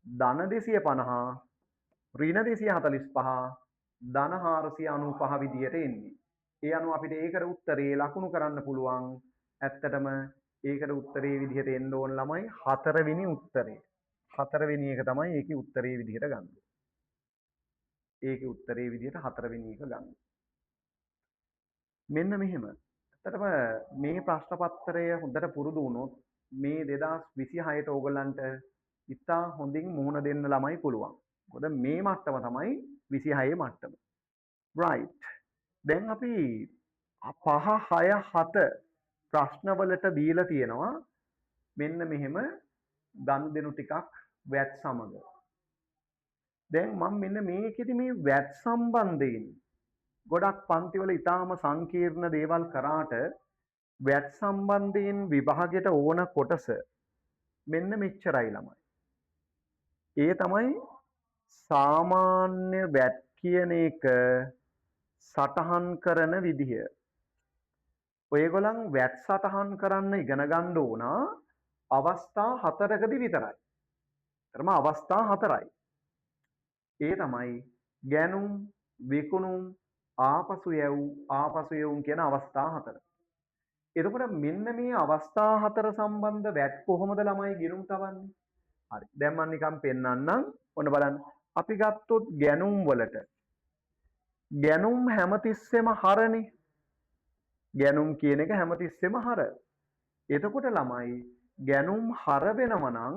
ධන 250 ඍණ 245 ධන 495 විදියට එන්නේ. ඒ අනුව අපිට ඒකට උත්තරේ ලකුණු කරන්න පුළුවන්. ඇත්තටම ඒකට උත්තරේ විදිහට එන්න ඕන ළමයි 4 වෙනි උත්තරේ. 4 වෙනි එක තමයි ඒකේ උත්තරේ විදිහට ගන්න. ඒකේ උත්තරේ විදිහට 4 වෙනි එක ගන්න. මෙන්න මෙහෙම. ඇත්තටම මේ ප්‍රශ්න පත්‍රය හොඳට පුරුදු වුණොත් මේ 2026ට ඕගොල්ලන්ට ඉතා හොඳින් මුහුණ දෙන්න ළමයි පුළුවන්. මොකද මේ මට්ටම තමයි 26 මට්ටම. right. දැන් අපි 5 6 7 ප්‍රශ්නවලට දීලා තියෙනවා මෙන්න මෙහෙම ගනුදෙනු ටිකක් වැට් සමග. දැන් මම මෙන්න මේකෙදි මේ වැට් සම්බන්ධයෙන් ගොඩක් පන්තිවල ඉතාම සංකීර්ණ දේවල් කරාට වැට් සම්බන්ධයෙන් විභාගයට ඕන කොටස මෙන්න මෙච්චරයි ළමයි. ඒ තමයි සාමාන්‍ය වැට් කියන එක සටහන් කරන විදිහ. ඔයගොල්ලන් වැට් සටහන් කරන්න ඉගෙන ගන්න ඕන අවස්ථා 4කදී විතරයි. තරම අවස්ථා 4යි. ඒ තමයි ගැනුම්, විකුණුම්, ආපසු යැවුම් කියන අවස්ථා 4. එතකොට මෙන්න මේ අවස්ථා හතර සම්බන්ධ වැට් කොහොමද ළමයි ගිණුම් තවන්නේ? හරි. දැන් මම නිකන් පෙන්නන්නම්. ඔන්න බලන්න. අපි ගත්තොත් ගැණුම් වලට ගැණුම් හැමතිස්සෙම හරනේ. ගැණුම් කියන එක හැමතිස්සෙම හර. එතකොට ළමයි ගැණුම් හර වෙනව නම්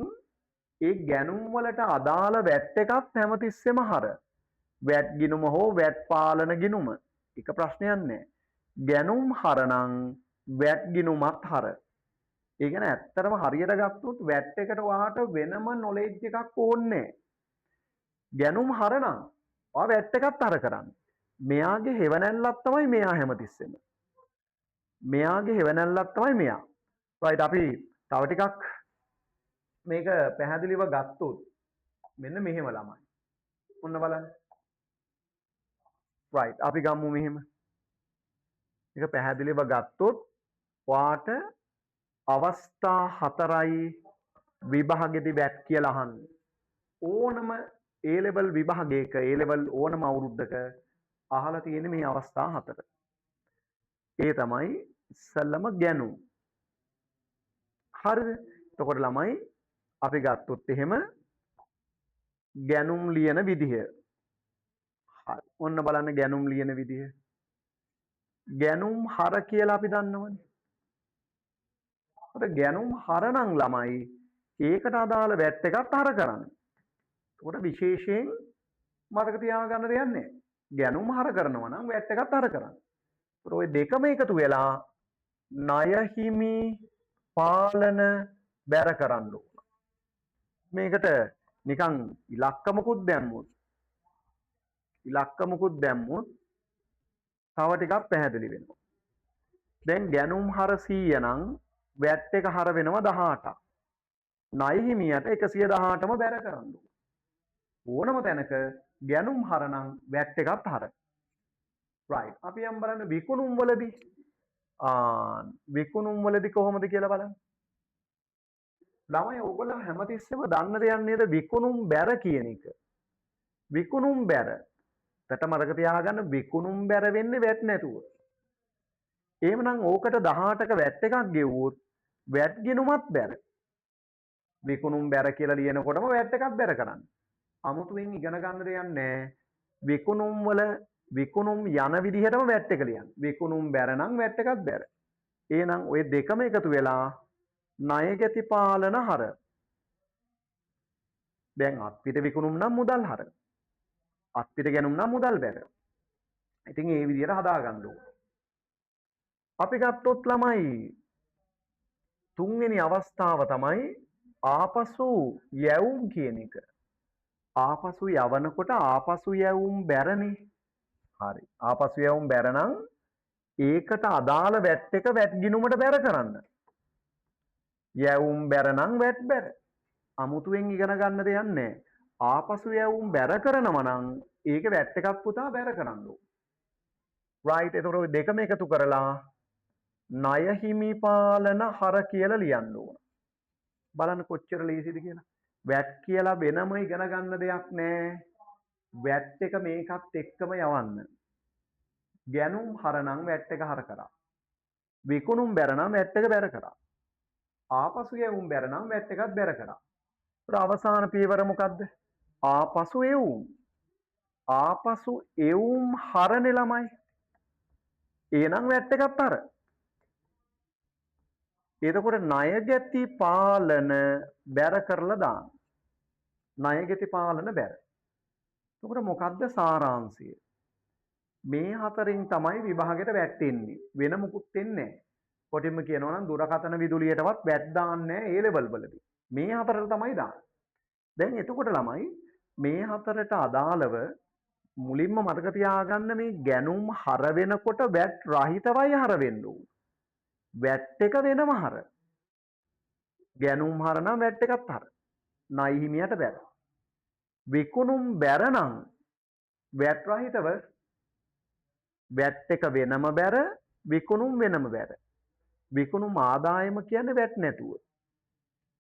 ඒ ගැණුම් වලට අදාළ වැට් එකත් හැමතිස්සෙම හර. වැට් ගිණුම හෝ වැට් පාලන ගිණුම. එක ප්‍රශ්නයක් නැහැ. ගැණුම් හර නම් වැට් ගිණුමත් හර. ඒ කියන්නේ ඇත්තටම හරියට ගත්තොත් වැට් එකට ඔයාට වෙනම නොලෙජ් එකක් ඕනේ නැහැ. ගැණුම් හර නම් ඔයා වැට් එකත් හර කරන්න. මෙයාගේ හෙවණැල්ලක් තමයි මෙයා හැමතිස්සෙම. මෙයාගේ හෙවණැල්ලක් තමයි මෙයා. right අපි තව ටිකක් මේක පැහැදිලිව ගත්තොත් මෙන්න මෙහෙම ළමයි. ඔන්න බලන්න. right අපි ගමු මෙහෙම. මේක පැහැදිලිව ගත්තොත් ඔයාට අවස්ථා හතරයි විභාගෙදි වැට් කියලා අහන්නේ. ඕනම A level විභාගයක A level ඕනම අවුරුද්දක අහලා තියෙන මේ අවස්ථා හතර. ඒ තමයි ඉස්සල්ලාම ගැණුම්. හරිද? එතකොට ළමයි අපි ගත්තොත් එහෙම ගැණුම් ලියන විදිහ. හරි. ඔන්න බලන්න ගැණුම් ලියන විදිහ. ගැණුම් හර කියලා අපි දන්නවනේ. ඒකට ගැණුම් හර නම් ළමයි ඒකට අදාළ වැට් එකත් හර කරන්න. ඒකට විශේෂයෙන් මතක තියාගන්න දෙයක් නැහැ. ගැණුම් හර කරනවා නම් වැට් එකත් හර කරන්න. ඒකට ওই දෙකම එකතු වෙලා ණය හිමි පාලන බැර කරන්න ඕන. මේකට නිකන් ඉලක්කමකුත් දැම්මොත් තව ටිකක් පැහැදිලි වෙනවා. දැන් ගැණුම් හර 100 නම් වැට් එක හර වෙනවා 18ක්. ණය හිමියට 118ම බැර කරන්න ඕන. ඕනම තැනක ගැණුම් හර නම් වැට් එකත් හර. right. අපි යම් බලන්න විකුණුම් වලදී විකුණුම් වලදී කොහොමද කියලා බලන්න. ළමයි ඔයගොල්ලෝ හැමතිස්සෙම දන්න දෙයක් නේද විකුණුම් බැර කියන එක. විකුණුම් බැර. කට මතක තියාගන්න විකුණුම් බැර වෙන්නේ වැට් නැතුව. එහෙමනම් ඕකට 18ක වැට් එකක් ගෙවුවොත් වැට් ගිණුමත් බැර. විකුණුම් බැර කියලා ලියනකොටම වැට් එකක් බැර කරන්න. අමුතුවෙන් ඉගෙන ගන්න දෙයක් නැහැ. විකුණුම් යන විදිහටම වැට් එක ලියන්න. විකුණුම් බැර නම් වැට් එකත් බැර. එහෙනම් ওই දෙකම එකතු වෙලා ණය ගැති පාලන හර. දැන් අත්පිට විකුණුම් නම් මුදල් හර. අත්පිට ගැනුම් නම් මුදල් බැර. ඉතින් ඒ විදිහට හදා ගන්න ඕන. අපි ගත්තොත් ළමයි තුන්වෙනි අවස්ථාව තමයි ආපසු යැවුම් කියන එක. ආපසු යවනකොට ආපසු යැවුම් බැරනේ. හරි. ආපසු යැවුම් බැර නම් ඒකට අදාළ වැට් එක වැට් ගිණුමට බැර කරන්න. යැවුම් බැර නම් වැට් බැර. අමුතුවෙන් ඉගෙන ගන්න දෙයක් නැහැ. ආපසු යැවුම් බැර කරනවා නම් ඒක වැට් එකක් පුතා බැර කරන්න ඕන. right. එතකොට ඔය දෙකම එකතු කරලා ණය හිමි පාලන හර කියලා ලියන්න ඕන. බලන්න කොච්චර ලේසිද කියලා. වැට් කියලා වෙනම ඉගෙන ගන්න දෙයක් නැහැ. වැට් එක මේකත් එක්කම යවන්න. ගැණුම් හර නම් වැට් එක හර කරා. විකුණුම් බැර නම් වැට් එක බැර කරා. ආපසු යැවුම් බැර නම් වැට් එකත් බැර කරා. ඒත් අවසාන පියවර මොකද්ද? ආපසු එවුම්. ආපසු එවුම් හරනේ ළමයි. එහෙනම් වැට් එකත් හර. එතකොට ණය ගැති පාලන බැර කරලා දාන්න. ණය ගැති පාලන බැර. එතකොට මොකද්ද සාරාංශය? මේ හතරෙන් තමයි විභාගෙට වැට් එන්නේ. වෙන මුකුත් එන්නේ නැහැ. කොටින්ම කියනවා නම් දුරකථන විදුලියටවත් වැට් දාන්නේ නැහැ ඒ ලෙවල් වලදී. මේ හතරට තමයි දාන්නේ. දැන් එතකොට ළමයි මේ හතරට අදාළව මුලින්ම මතක තියාගන්න මේ ගැණුම් හර වෙනකොට වැට් රහිතවයි හර වෙන්න ඕන. වැට් එක වෙනම හර. ගැණුම් හර නම් වැට් එකත් හර. ණය හිමියට බැර. විකුණුම් බැර නම් වැට් රහිතව වැට් එක වෙනම බැර විකුණුම් වෙනම බැර. විකුණුම් ආදායම කියන්නේ වැට් නැතුව.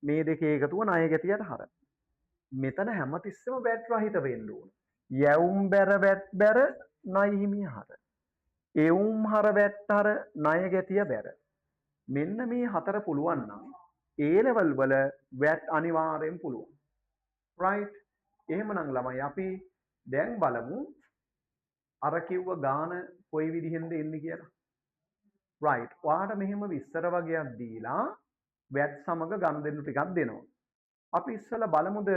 මේ දෙකේ එකතුව ණය ගැතියට හර. මෙතන හැමතිස්සෙම වැට් රහිත වෙන්න ඕන. යැවුම් බැර වැට් බැර ණය හිමිය හර. එවුම් හර වැට් හර ණය ගැතිය බැර. මෙන්න මේ හතර පුළුවන් නම් A level වල VAT අනිවාර්යෙන් පුළුවන්. right? එහෙමනම් ළමයි අපි දැන් බලමු අර කිව්ව ගාන කොයි විදිහෙන්ද එන්නේ කියලා. right. ඔයාට මෙහෙම විස්තර වගේක් දීලා VAT සමග ගනුදෙනු ටිකක් දෙනවා. අපි ඉස්සෙල්ලා බලමුද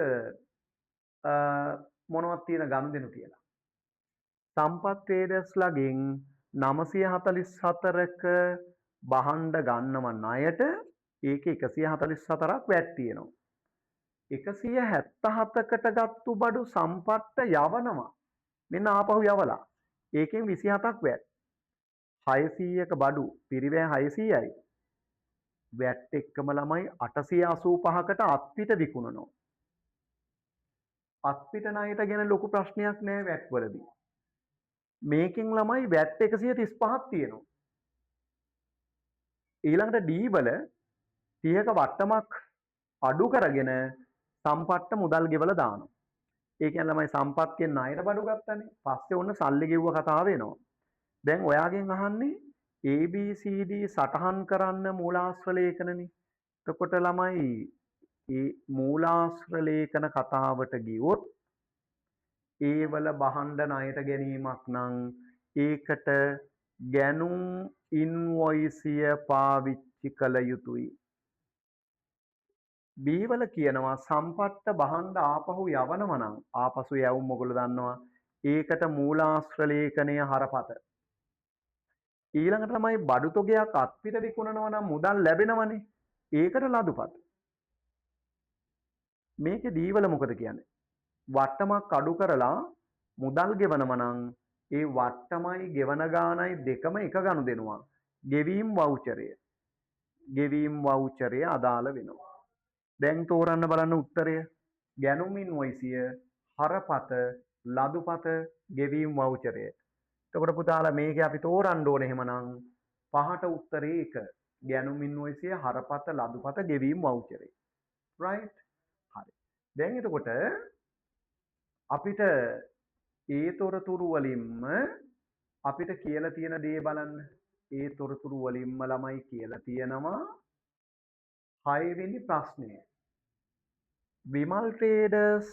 මොනවද තියෙන ගනුදෙනු කියලා. සම්පත් ට්‍රේඩර්ස්ලාගෙන් 944ක බහණ්ඩ ගන්නව ණයට ඒක 144ක් VAT තියෙනවා. 177කට ගත්තු බඩු සම්පත්ට යවනවා. මෙන්න ආපහු යවලා. ඒකෙන් 27ක් VAT. 600ක බඩු පිරිවැය 600යි. VAT එක්කම ළමයි 885කට අත්පිට විකුණනවා. අත්පිට ණයට ගැන ලොකු ප්‍රශ්නයක් නෑ VAT වලදී. මේකෙන් ළමයි VAT 135ක් තියෙනවා. ඊළඟට D වල 30ක වට්ටමක් අඩු කරගෙන සම්පත්ට මුදල් ගෙවලා දානවා. ඒ කියන්නේ ළමයි සම්පත්තියෙන් ණයට බඩු ගත්තනේ. පස්සේ ඔන්න සල්ලි ගෙව්ව කතාව එනවා. දැන් ඔයාගෙන් අහන්නේ ABCD සටහන් කරන්න මූලාශ්‍ර ලේඛනනේ. එතකොට ළමයි ඒ මූලාශ්‍ර ලේඛන කතාවට ගියොත් ඒ වල බහණ්ඩ ණයට ගැනීමක් නම් ඒකට ගැනුම් ඉන්වොයිසිය පාවිච්චි කළ යුතුයි. B වල කියනවා සම්පත්ත බහණ්ඩ ආපහු යවනවා නම් ආපසු යවුම් ඔයගොල්ලෝ දන්නවා ඒකට මූලාශ්‍ර ලේඛනය හරපත. ඊළඟට තමයි බඩු තොගයක් අත්පිට විකුණනවා නම් මුදල් ලැබෙනවනේ. ඒකට ලදුපත. මේකේ D වල මොකද කියන්නේ? වට්ටමක් අඩු කරලා මුදල් ගෙවනවා නම් ඒ වට්ටමයි ගෙවන ගානයි දෙකම එක ගනුදෙනුවක්. ගෙවීම් වවුචරය. ගෙවීම් වවුචරය අදාළ වෙනවා. දැන් තෝරන්න බලන්න උත්තරය. ගැනුම් ඉන්වොයිසිය, හරපත, ලදුපත, ගෙවීම් වවුචරය. එතකොට පුතාලා මේකේ අපි තෝරන්න ඕනේ එහෙමනම් පහට උත්තරේ 1. ගැනුම් ඉන්වොයිසිය, හරපත, ලදුපත, ගෙවීම් වවුචරය. right? හරි. දැන් එතකොට අපිට ඒ තොරතුරු වලින්ම අපිට කියලා තියෙන දේ බලන්න. ඒ තොරතුරු වලින්ම ළමයි කියලා තියෙනවා 6 වෙනි ප්‍රශ්නය. විමල් ට්‍රේඩර්ස්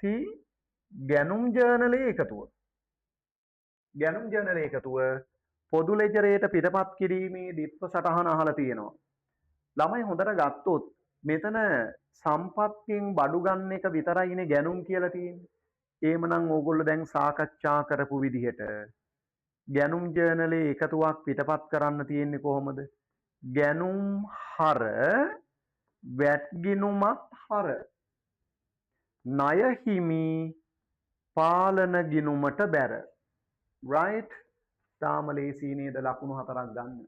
C ගැනුම් ජර්නලයේ එකතුව. ගැනුම් ජර්නලයේ එකතුව පොදු ලෙජරයට පිටපත් කිරීමේ දිත්ව සටහන අහලා තියෙනවා. ළමයි හොඳට ගත්තොත් මෙතන සම්පත්තියෙන් බඩු ගන්න එක විතරයිනේ ගැනුම් කියලා තියෙන්නේ. එහෙමනම් ඕගොල්ලෝ දැන් සාකච්ඡා කරපු විදිහට ගැනුම් ජර්නලයේ එකතුවක් පිටපත් කරන්න තියෙන්නේ කොහොමද? ගැනුම් හර VAT ගිණුමත් හර ණය හිමි පාලන ගිණුමට බැර. right? තාම ලේසි නේද ලකුණු 4ක් ගන්න.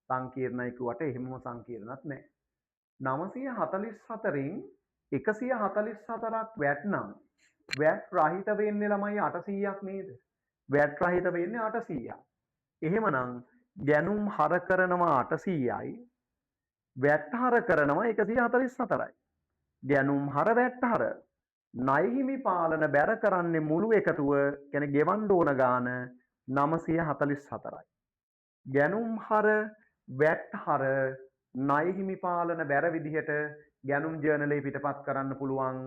සංකීර්ණයි කිව්වට එහෙමම සංකීර්ණත් නැහැ. 944න් 144ක් VAT නම් VAT රහිත වෙන්නේ ළමයි 800ක් නේද? VAT රහිත වෙන්නේ 800ක්. එහෙමනම් ගැනුම් හර කරනවා 800යි. VAT හර කරනවා 144යි. ගැනුම් හර VAT හර. ණය හිමි පාලන බැර කරන්නේ මුළු එකතුව කියන්නේ ගෙවන්න ඕන ගාන 944යි. ගැනුම් හර VAT හර ණය හිමි පාලන බැර විදිහට ගැනුම් ජර්නලයේ පිටපත් කරන්න පුළුවන්.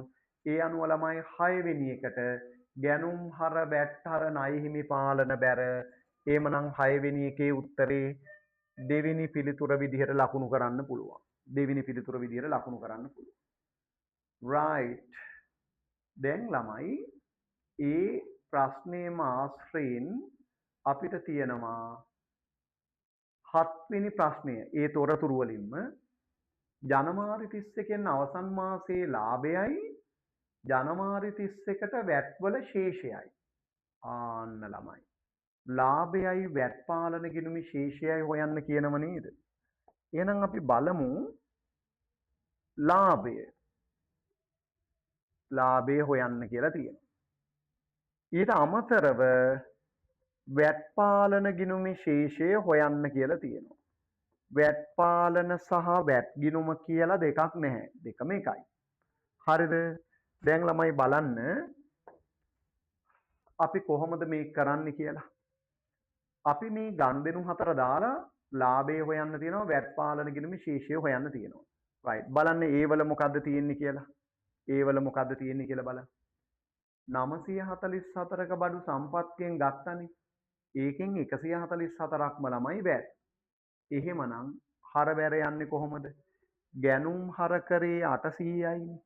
ඒ අනුව ළමයි 6 වෙනි එකට ගැනුම් හර VAT හර ණය හිමි පාලන බැර. එහෙමනම් 6 වෙනි එකේ උත්තරේ දෙවෙනි පිළිතුර විදිහට ලකුණු කරන්න පුළුවන්. දෙවෙනි පිළිතුර විදිහට ලකුණු කරන්න පුළුවන්. right. දැන් ළමයි ඒ ප්‍රශ්නේම ආශ්‍රයෙන් අපිට තියෙනවා 7 වෙනි ප්‍රශ්නය. ඒ තොරතුරු වලින්ම ජනවාරි 31 අවසන් මාසයේ ලාභයයි ජනවාරි 31ට VAT වල ශේෂයයි. ආන්න ළමයි. ලාභයයි VAT පාලන ගිණුමේ ශේෂයයි හොයන්න කියනව නේද? එහෙනම් අපි බලමු ලාභය. ලාභය හොයන්න කියලා තියෙනවා. ඊට අමතරව VAT පාලන ගිණුමේ ශේෂය හොයන්න කියලා තියෙනවා. VAT පාලන සහ VAT ගිණුම කියලා දෙකක් නැහැ. දෙකම එකයි. හරිද? දැන් ළමයි බලන්න අපි කොහොමද මේක කරන්නේ කියලා. අපි මේ ගනුදෙනු හතර දාලා ලාභය හොයන්න තියෙනවා, වැට් පාලන ගිණුමේ ශේෂය හොයන්න තියෙනවා. රයිට්. බලන්න ඒ වල මොකද්ද තියෙන්නේ කියලා. ඒ වල මොකද්ද තියෙන්නේ කියලා බලන්න. 944ක බඩු සම්පත්තියෙන් ගත්තනේ. ඒකෙන් 144ක්ම ළමයි වැට්. එහෙමනම් හර බැර යන්නේ කොහොමද? ගැනුම් හර කරේ 800යිනේ.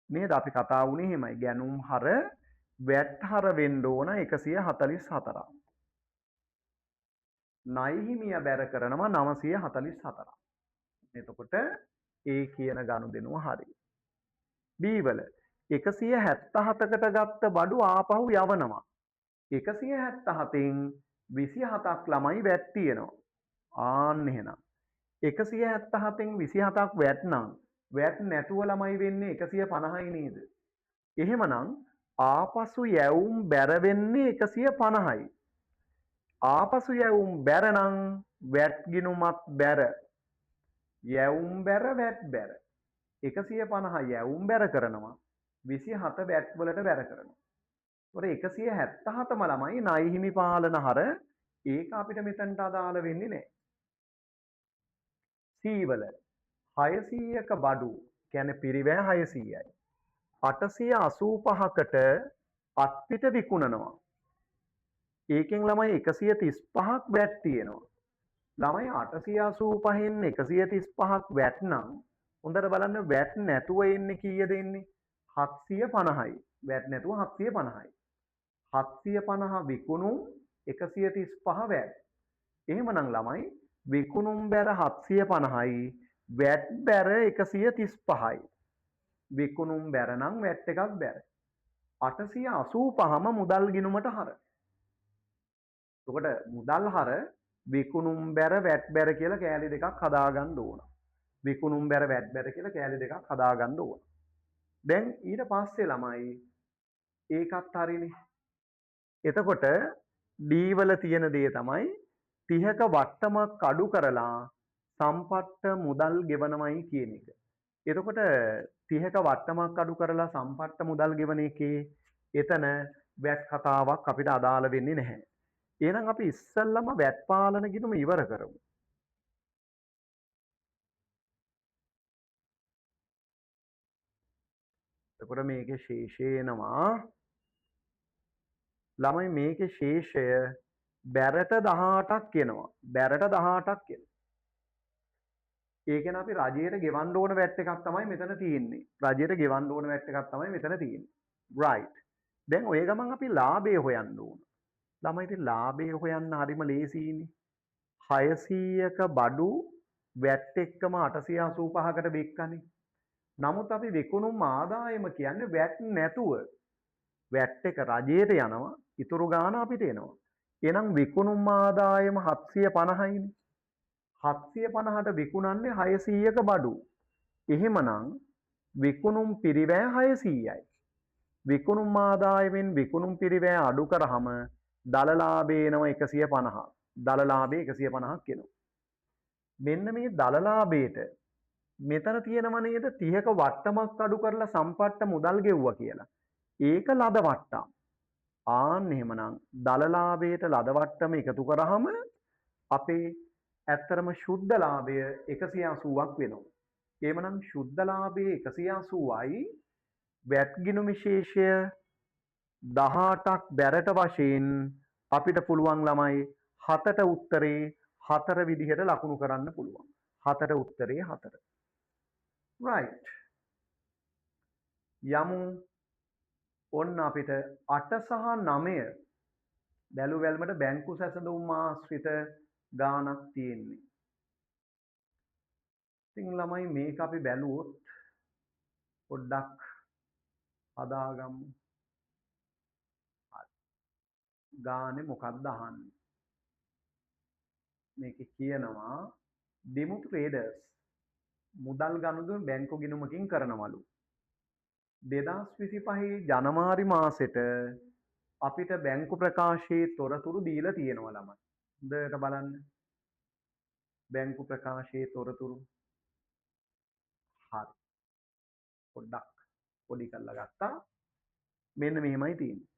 නේද? අපි කතා වුණේ එහෙමයි. ගැනුම් හර වැට් හර වෙන්න ඕන 144ක්. ණය හිමියා බැර කරනවා 944ක්. එතකොට ඒ කියන ගනුදෙනුව හරි. B වල 177කට ගත්ත බඩු ආපහු යවනවා. 177න් 27ක් ළමයි වැට් තියෙනවා. ආන්න එහෙනම් 177න් 27ක් වැට් නම් වැට් නැතුව ළමයි වෙන්නේ 150යි නේද? එහෙමනම් ආපසු යැවුම් බැර වෙන්නේ 150යි. ආපසු යැවුම් බැර නම් වැට් ගිණුමත් බැර. යැවුම් බැර වැට් බැර. 150 යැවුම් බැර කරනවා, 27 වැට් වලට බැර කරනවා. ඒතකොට 177ම ළමයි ණය හිමි පාලන හර. ඒක අපිට මෙතනට අදාළ වෙන්නේ නැහැ. C වල 600ක බඩු කියන්නේ පිරිවැය 600යි. 885කට අත්පිට විකුණනවා. ඒකෙන් ළමයි 135ක් වැට් තියෙනවා. ළමයි 885න් 135ක් වැට් නම් හොඳට බලන්න වැට් නැතුව එන්නේ කීයද එන්නේ? 750යි. වැට් නැතුව 750යි. 750 විකුණුම් 135 වැට්. එහෙමනම් ළමයි විකුණුම් බැර 750යි, වැට් බැර 135යි. විකුණුම් බැර නම් වැට් එකක් බැර. 885ම මුදල් ගිණුමට හර. එතකොට මුදල් හර විකුණුම් බැර වැට් බැර කියලා කෑලි දෙකක් හදාගන්න ඕන. විකුණුම් බැර වැට් බැර කියලා කෑලි දෙකක් හදාගන්න ඕන. දැන් ඊට පස්සේ ළමයි ඒකත් හරිනේ. එතකොට D වල තියෙන දේ තමයි 30ක වට්ටමක් අඩු කරලා සම්පත්ත මුදල් ගෙවනවයි කියන එක. එතකොට 30ක වට්ටමක් අඩු කරලා සම්පත්ත මුදල් ගෙවන එකේ එතන වැට් කතාවක් අපිට අදාළ වෙන්නේ නැහැ. එහෙනම් අපි ඉස්සෙල්ලම වැට් පාලන ගිණුම ඉවර කරමු. එතකොට මේකේ ශේෂය එනවා. ළමයි මේකේ ශේෂය බැරට 18ක් එනවා. බැරට 18ක් එනවා. ඒ කියන්නේ අපි රජයට ගෙවන්න ඕන වැට් එකක් තමයි මෙතන තියෙන්නේ. රජයට ගෙවන්න ඕන වැට් එකක් තමයි මෙතන තියෙන්නේ. right. දැන් ඔය ගමන් අපි ලාභය හොයන්න ඕන. ළමයි ඉතින් ලාභය හොයන්න හරිම ලේසියිනේ. 600ක බඩු වැට් එක්කම 885කට වික්කනේ. නමුත් අපි විකුණුම් ආදායම කියන්නේ වැට් නැතුව. වැට් එක රජයට යනවා, ඉතුරු ගාන අපිට එනවා. එහෙනම් විකුණුම් ආදායම 750යිනේ. 750ට විකුණන්නේ 600ක බඩු. එහෙමනම් විකුණුම් පිරිවැය 600යි. විකුණුම් ආදායමෙන් විකුණුම් පිරිවැය අඩු කරාම දල ලාභය එනවා 150. දල ලාභය 150ක් එනවා. මෙන්න මේ දල ලාභයට මෙතන තියෙනව නේද 30ක වට්ටමක් අඩු කරලා සම්පත්ත මුදල් ගෙව්වා කියලා. ඒක ලද වට්ටම්. ආන්න එහෙමනම් දල ලාභයට ලද වට්ටම එකතු කරාම අපේ ඇත්තරම ශුද්ධ ලාභය 180ක් වෙනවා. එහෙමනම් ශුද්ධ ලාභය 180යි, වැට් ගිණුම විශේෂය 18ක් බැරට වශයෙන් අපිට පුළුවන් ළමයි 7ට උත්තරේ 4 විදිහට ලකුණු කරන්න පුළුවන්. 7ට උත්තරේ 4. right. යමු ඔන්න අපිට 8 සහ 9 බැලු වැල්මට බැංකු සැසඳුම් ආශ්‍රිත ගාණක් තියෙන්නේ. ඉතින් ළමයි මේක අපි බැලුවොත් පොඩ්ඩක් හදාගමු. ගානේ මොකක්ද අහන්නේ? මේකේ කියනවා දෙමු ට්‍රේඩර්ස් මුදල් ගනුදෙනු බැංකු ගිණුමකින් කරනවලු. 2025 ජනවාරි මාසෙට අපිට බැංකු ප්‍රකාශයේ තොරතුරු දීලා තියෙනවා ළමයි. හොඳට බලන්න. බැංකු ප්‍රකාශයේ තොරතුරු. හරි. පොඩ්ඩක් පොඩි කරලා ගත්තා. මෙන්න මෙහෙමයි තියෙන්නේ.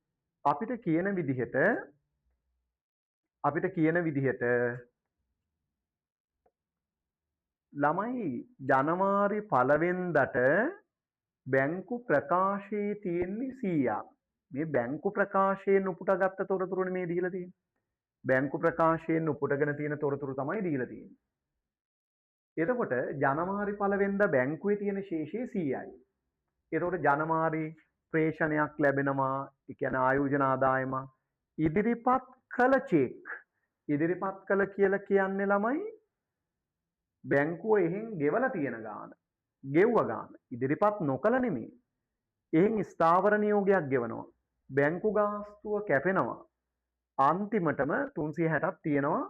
අපිට කියන විදිහට ළමයි ජනවාරි 1 වෙනිදාට බැංකු ප්‍රකාශයේ තියෙන්නේ 100ක්. මේ බැංකු ප්‍රකාශයෙන් උපුටාගත්ත තොරතුරුනේ මේ දීලා තියෙන්නේ. බැංකු ප්‍රකාශයෙන් උපුටගෙන තියෙන තොරතුරු තමයි දීලා තියෙන්නේ. එතකොට ජනවාරි 1 වෙනිදා බැංකුවේ තියෙන ශේෂය 100යි. එතකොට ජනවාරි ප්‍රේෂණයක් ලැබෙනවා. ඒ කියන්නේ ආයෝජන ආදායම ඉදිරිපත් කළ චෙක්. ඉදිරිපත් කළ කියලා කියන්නේ ළමයි බැංකුව එහෙන් ගෙවලා තියෙන ගාන. ගෙව්ව ගාන. ඉදිරිපත් නොකළ නෙමෙයි. එහෙන් ස්ථාවර නියෝගයක් ගෙවනවා. බැංකු ගාස්තුව කැපෙනවා. අන්තිමටම 360ක් තියෙනවා.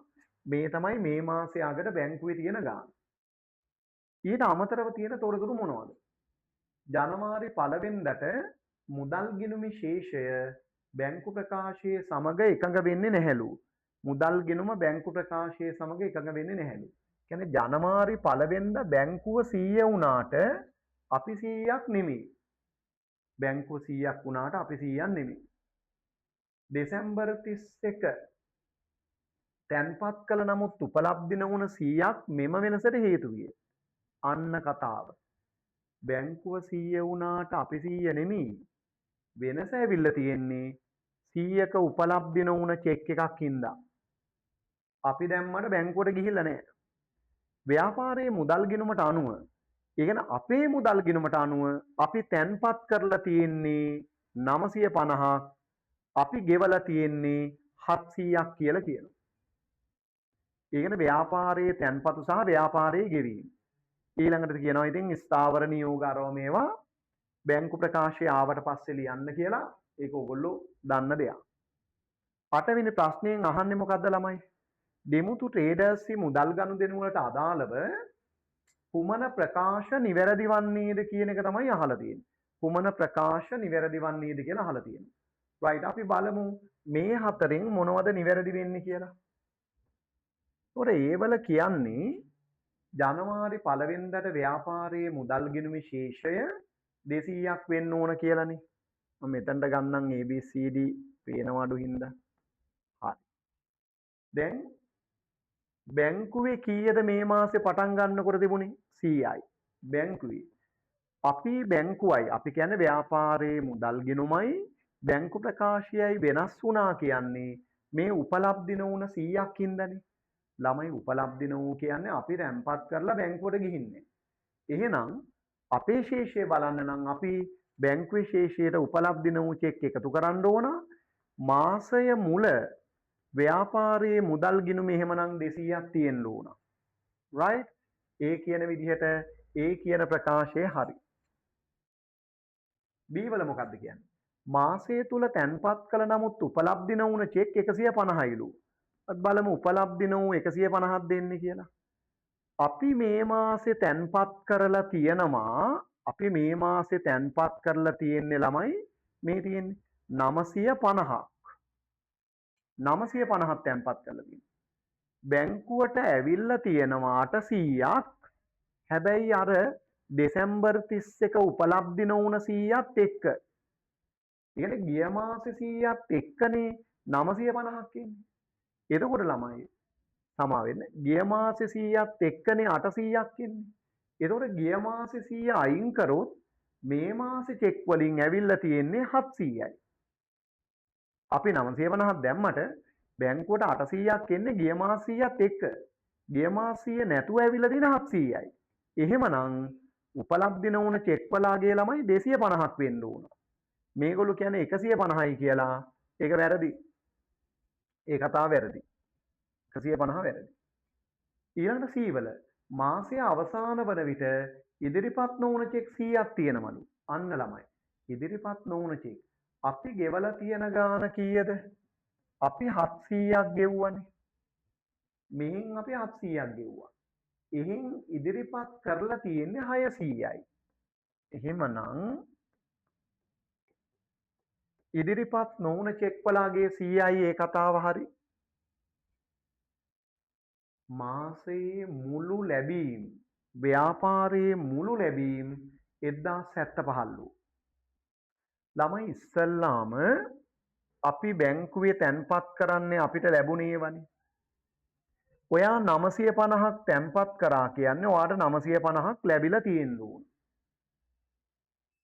මේ තමයි මේ මාසේ අගට බැංකුවේ තියෙන ගාන. ඊට අමතරව තියෙන තොරතුරු මොනවද? ජනවාරි 1 වෙනිදාට මුදල් ගිණුමේ ශේෂය බැංකු ප්‍රකාශයේ සමග එකඟ වෙන්නේ නැහැලු. මුදල් ගිණුම බැංකු ප්‍රකාශයේ සමග එකඟ වෙන්නේ නැහැලු. කියන්නේ ජනවාරි 1 වෙනිදා බැංකුව 100 වුණාට අපි 100ක් නෙමෙයි. බැංකුව 100ක් වුණාට අපි 100ක් නෙමෙයි. දෙසැම්බර් 31 තැන්පත් කළ නමුත් උපලබ්ධි නොවුන 100ක් මෙම වෙනසට හේතු විය. අන්න කතාව. බැංකුව 100 වුණාට අපි 100 නෙමෙයි. වෙනස ඇවිල්ලා තියෙන්නේ 100ක උපලබ්ධි නොවුන චෙක් එකක් හින්දා. අපි දැම්මට බැංකුවට ගිහිල්ලා නැහැ. ව්‍යාපාරයේ මුදල් ගිණුමට අනුව, ඒ කියන්නේ අපේ මුදල් ගිණුමට අනුව අපි තැන්පත් කරලා තියෙන්නේ 950ක්, අපි ගෙවලා තියෙන්නේ 700ක් කියලා කියනවා. ඒ කියන්නේ ව්‍යාපාරයේ තැන්පතු සහ ව්‍යාපාරයේ ගෙවීම. ඊළඟට කියනවා ඉතින් ස්ථාවර නියෝග අරව මේවා බැංකු ප්‍රකාශය ආවට පස්සේ ලියන්න කියලා. ඒක ඕගොල්ලෝ දන්න දෙයක්. 8 වෙනි ප්‍රශ්නයෙන් අහන්නේ මොකද්ද ළමයි? දෙමුතු ට්‍රේඩර්ස්හි මුදල් ගනුදෙනු වලට අදාළව කුමන ප්‍රකාශ නිවැරදි වන්නේද කියන එක තමයි අහලා තියෙන්නේ. කුමන ප්‍රකාශ නිවැරදි වන්නේද කියලා අහලා තියෙනවා. right, අපි බලමු මේ හතරෙන් මොනවද නිවැරදි වෙන්නේ කියලා. ඒතොර ඒවල කියන්නේ ජනවාරි 1 වෙනිදාට ව්‍යාපාරයේ මුදල් ගිණුමේ ශේෂය 200ක් වෙන්න ඕන කියලානේ. මම මෙතනට ගන්නම් ABCD පේනවා අඩු හින්දා. හරි. දැන් බැංකුවේ කීයද මේ මාසේ පටන් ගන්නකොට තිබුණේ? 100යි. බැංකුවේ. අපි කියන්නේ ව්‍යාපාරයේ මුදල් ගිණුමයි බැංකු ප්‍රකාශයයි වෙනස් වුණා කියන්නේ මේ උපලබ්ධි නොවුන 100ක් හින්දානේ. ළමයි උපලබ්ධි නොවු කියන්නේ අපි රැම්පත් කරලා බැංකුවට ගිහින්නේ. එහෙනම් අපේ ශේෂය බලන්න නම් අපි බැංකුවේ ශේෂයට උපලබ්ධි නොවු චෙක් එකතු කරන්න ඕන. මාසය මුල ව්‍යාපාරයේ මුදල් ගිණුම එහෙමනම් 200ක් තියෙන්න ඕන. right? ඒ කියන විදිහට ඒ කියන ප්‍රකාශය හරි. B වල මොකද්ද කියන්නේ? මාසය තුල තැන්පත් කළ නමුත් උපලබ්ධි නොවුන චෙක් 150යිලු. අත් බලමු උපලබ්ධි නොවු 150ක් දෙන්නේ කියලා. අපි මේ මාසේ තැන්පත් කරලා තියෙන්නේ ළමයි මේ තියෙන්නේ 950ක්. 950ක් තැන්පත් කරලා තියෙනවා. බැංකුවට ඇවිල්ලා තියෙනවා 800ක්. හැබැයි අර දෙසැම්බර් 31 උපලබ්ධි නොවුන 100ත් එක්ක. ඒ කියන්නේ ගිය මාසේ 100ත් එක්කනේ 950ක් එන්නේ. එතකොට ළමයි සමා වෙන්න ගිය මාසේ 100ත් එක්කනේ 800ක් එන්නේ. එතකොට ගිය මාසේ 100 අයින් කරොත් මේ මාසේ චෙක් වලින් ඇවිල්ලා තියෙන්නේ 700යි. අපි 950ක් දැම්මට බැංකුවට 800ක් එන්නේ ගිය මාස 100ත් එක්ක. ගිය මාස 100 නැතුව ඇවිල්ලා තියෙන 700යි. එහෙමනම් උපලබ්ධි නොවුන චෙක් වලාගේ ළමයි 250ක් වෙන්න ඕන. මේගොල්ලෝ කියන්නේ 150යි කියලා. ඒක වැරදි. ඒ කතාව වැරදි. 150 වැරදි. ඊළඟට C වල මාසයේ අවසාන වන විට ඉදිරිපත් නොවුන චෙක් 100ක් තියෙනවලු. අන්න ළමයි. ඉදිරිපත් නොවුන චෙක් අපි ගෙවලා තියෙන ගාන කීයද? අපි 700ක් ගෙව්වනේ. මෙහෙන් අපි 700ක් ගෙව්වා. එහෙන් ඉදිරිපත් කරලා තියෙන්නේ 600යි. එහෙමනම් ඉදිරිපත් නොවුන චෙක් වලාගේ 100යි ඒ කතාව හරි. මාසයේ මුළු ලැබීම් ව්‍යාපාරයේ මුළු ලැබීම් 1075ලු. ළමයි ඉස්සල්ලාම අපි බැංකුවේ තැන්පත් කරන්නේ අපිට ලැබුණේ වනේ. ඔයා 950ක් තැන්පත් කරා කියන්නේ ඔයාට 950ක් ලැබිලා තියෙන්න ඕන.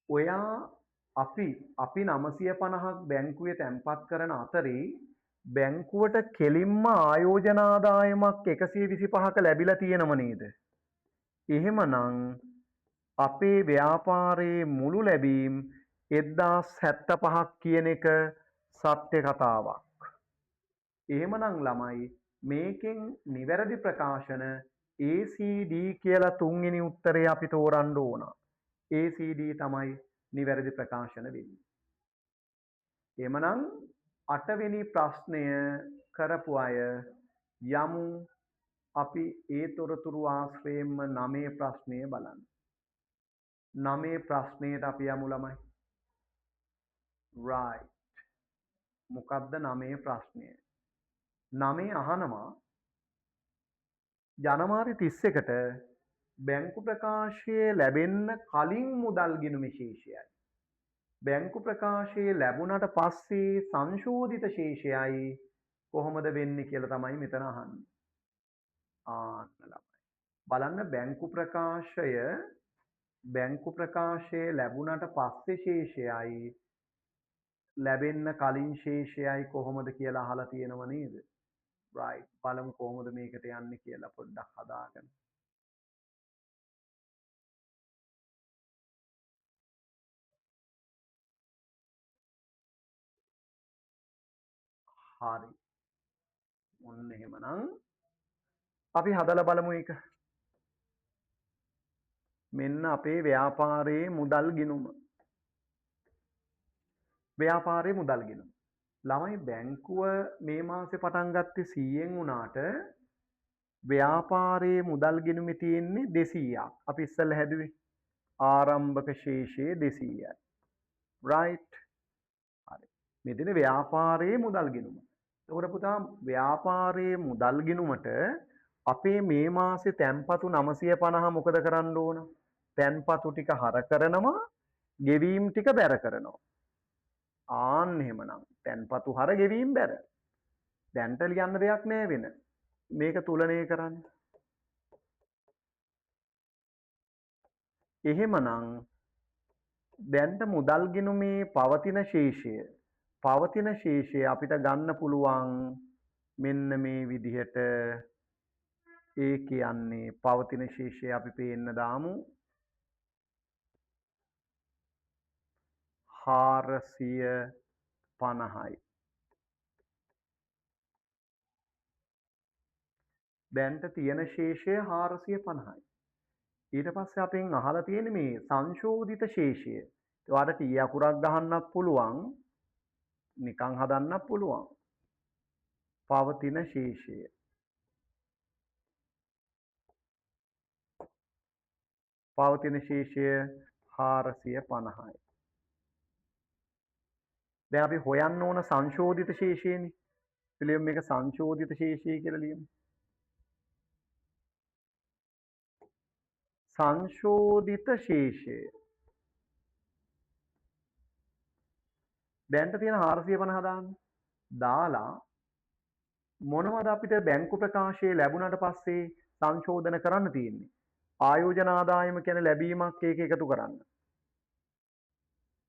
ඔයා අපි 950ක් බැංකුවේ තැන්පත් කරන අතරේ බැංකුවට කෙලින්ම ආයෝජන ආදායමක් 125ක ලැබිලා තියෙනව නේද? එහෙමනම් අපේ ව්‍යාපාරයේ මුළු ලැබීම් 1075ක් කියන එක සත්‍ය කතාවක්. එහෙමනම් ළමයි මේකෙන් නිවැරදි ප්‍රකාශන ACD කියලා තුන්වෙනි උත්තරේ අපි තෝරන්න ඕන. ACD තමයි නිවැරදි ප්‍රකාශන වෙන්නේ. එහෙමනම් 8 වෙනි ප්‍රශ්නය කරපු අය යමු අපි ඒ තොරතුරු ආශ්‍රයෙන්ම 9 ප්‍රශ්නය බලන්න. 9 ප්‍රශ්නයට අපි යමු ළමයි. right. මොකක්ද 9 ප්‍රශ්නය? 9 අහනවා ජනවාරි 31ට බැංකු ප්‍රකාශය ලැබෙන්න කලින් මුදල් ගිණුම ශේෂයයි. බැංකු ප්‍රකාශය ලැබුණට පස්සේ සංශෝධිත ශේෂයයි කොහොමද වෙන්නේ කියලා තමයි මෙතන අහන්නේ. බලන්න බැංකු ප්‍රකාශය ලැබුණට පස්සේ ශේෂයයි ලැබෙන්න කලින් ශේෂයයි කොහොමද කියලා අහලා තියෙනව නේද? right. බලමු කොහොමද මේකට යන්නේ කියලා පොඩ්ඩක් හදාගන්න. හරි. ඔන්න එහෙමනම් අපි හදලා බලමු ඒක. මෙන්න අපේ ව්‍යාපාරයේ මුදල් ගිණුම. ව්‍යාපාරයේ මුදල් ගිණුම. ළමයි බැංකුව මේ මාසේ පටන් ගත්තේ 100න් වුණාට ව්‍යාපාරයේ මුදල් ගිණුමේ තියෙන්නේ 200ක්. අපි ඉස්සෙල්ලා හැදුවේ ආරම්භක ශේෂය 200යි. right. හරි. මෙතන ව්‍යාපාරයේ මුදල් ගිණුම. එතකොට පුතා ව්‍යාපාරයේ මුදල් ගිණුමට අපේ මේ මාසේ තැන්පතු 950 මොකද කරන්න ඕන? තැන්පතු ටික හර කරනවා, ගෙවීම් ටික බැර කරනවා. ආන්න එහෙමනම් තැන්පතු හර ගෙවීම් බැර. දැන්ට ලියන්න දෙයක් නෑ වෙන. මේක තුලනය කරන්න. එහෙමනම් දැන්ට මුදල් ගිණුමේ පවතින ශේෂය අපිට ගන්න පුළුවන් මෙන්න මේ විදිහට. ඒ කියන්නේ පවතින ශේෂය අපි පේන්න දාමු 450යි. දැන්ට තියෙන ශේෂය 450යි. ඊට පස්සේ අපෙන් අහලා තියෙන්නේ මේ සංශෝධිත ශේෂය. ඔයාලට T අකුරක් ගහන්නත් පුළුවන්, නිකන් හදන්නත් පුළුවන්. පවතින ශේෂය. පවතින ශේෂය 450යි. දැන් අපි හොයන්න ඕන සංශෝධිත ශේෂයනේ. පිළිවෙල මේක සංශෝධිත ශේෂය කියලා ලියමු. සංශෝධිත ශේෂය. දැන්ට තියෙන 450 දාන්න. දාලා මොනවද අපිට බැංකු ප්‍රකාශයේ ලැබුණට පස්සේ සංශෝධන කරන්න තියෙන්නේ? ආයෝජන ආදායම කියන ලැබීමක් ඒක එකතු කරන්න.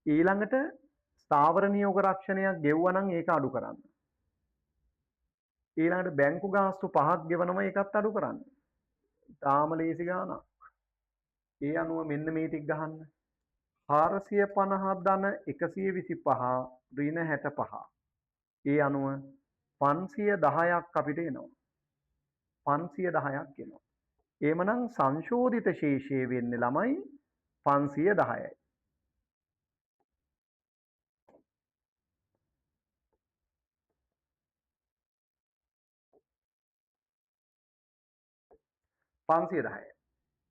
ඊළඟට ස්ථාවර නියෝග රක්ෂණයක් ගෙවුවා නම් ඒක අඩු කරන්න. ඊළඟට බැංකු ගාස්තු 5ක් ගෙවනවා ඒකත් අඩු කරන්න. තාම ලේසි ගානක්. ඒ අනුව මෙන්න මේ ටික ගහන්න. 450 ධන 125 ඍණ 65. ඒ අනුව 510ක් අපිට එනවා. 510ක් එනවා. එහෙමනම් සංශෝධිත ශේෂය වෙන්නේ ළමයි 510යි.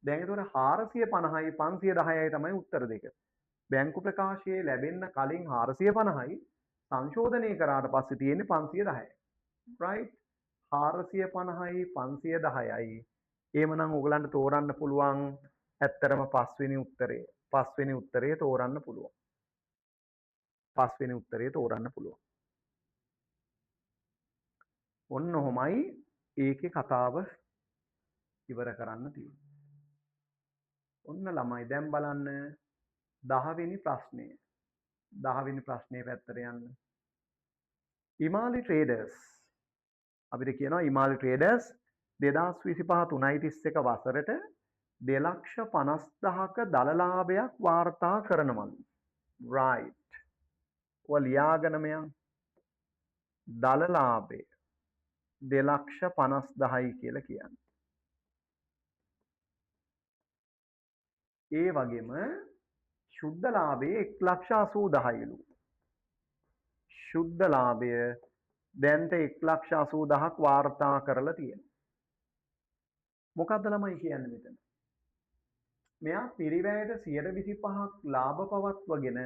දැන් ඒතකොට 450යි 510යි තමයි උත්තර දෙක. බැංකු ප්‍රකාශයේ ලැබෙන්න කලින් 450යි සංශෝධනය කරාට පස්සේ තියෙන්නේ 510යි. right. 450යි 510යි. එහෙමනම් ඔයගලන්ට තෝරන්න පුළුවන් ඇත්තරම පස්වෙනි උත්තරේ තෝරන්න පුළුවන්. ඔන්න ඔහොමයි ඒකේ කතාව ඉවර කරන්න තියෙන්නේ. ඔන්න ළමයි දැන් බලන්න 10 වෙනි ප්‍රශ්නය. 10 වෙනි ප්‍රශ්නේ පැත්තට යන්න. ඉමාලි ට්‍රේඩර්ස් අපිට කියනවා ඉමාලි ට්‍රේඩර්ස් 2025 3.31 වසරට 2,50,000ක දලලාභයක් වාර්තා කරනවලු. right. ඔය ලියාගෙනම යන්න. දලලාභය 2,50,000යි කියලා කියන්නේ. ඒ වගේම ශුද්ධ ලාභය 1,80,000යිලු. ශුද්ධ ලාභය දැන්ට 1,80,000ක් වාර්තා කරලා තියෙනවා. මොකද්ද ළමයි කියන්නේ මෙතන? මෙයා පිරිවැයට 125ක් ලාභ පවත්වගෙන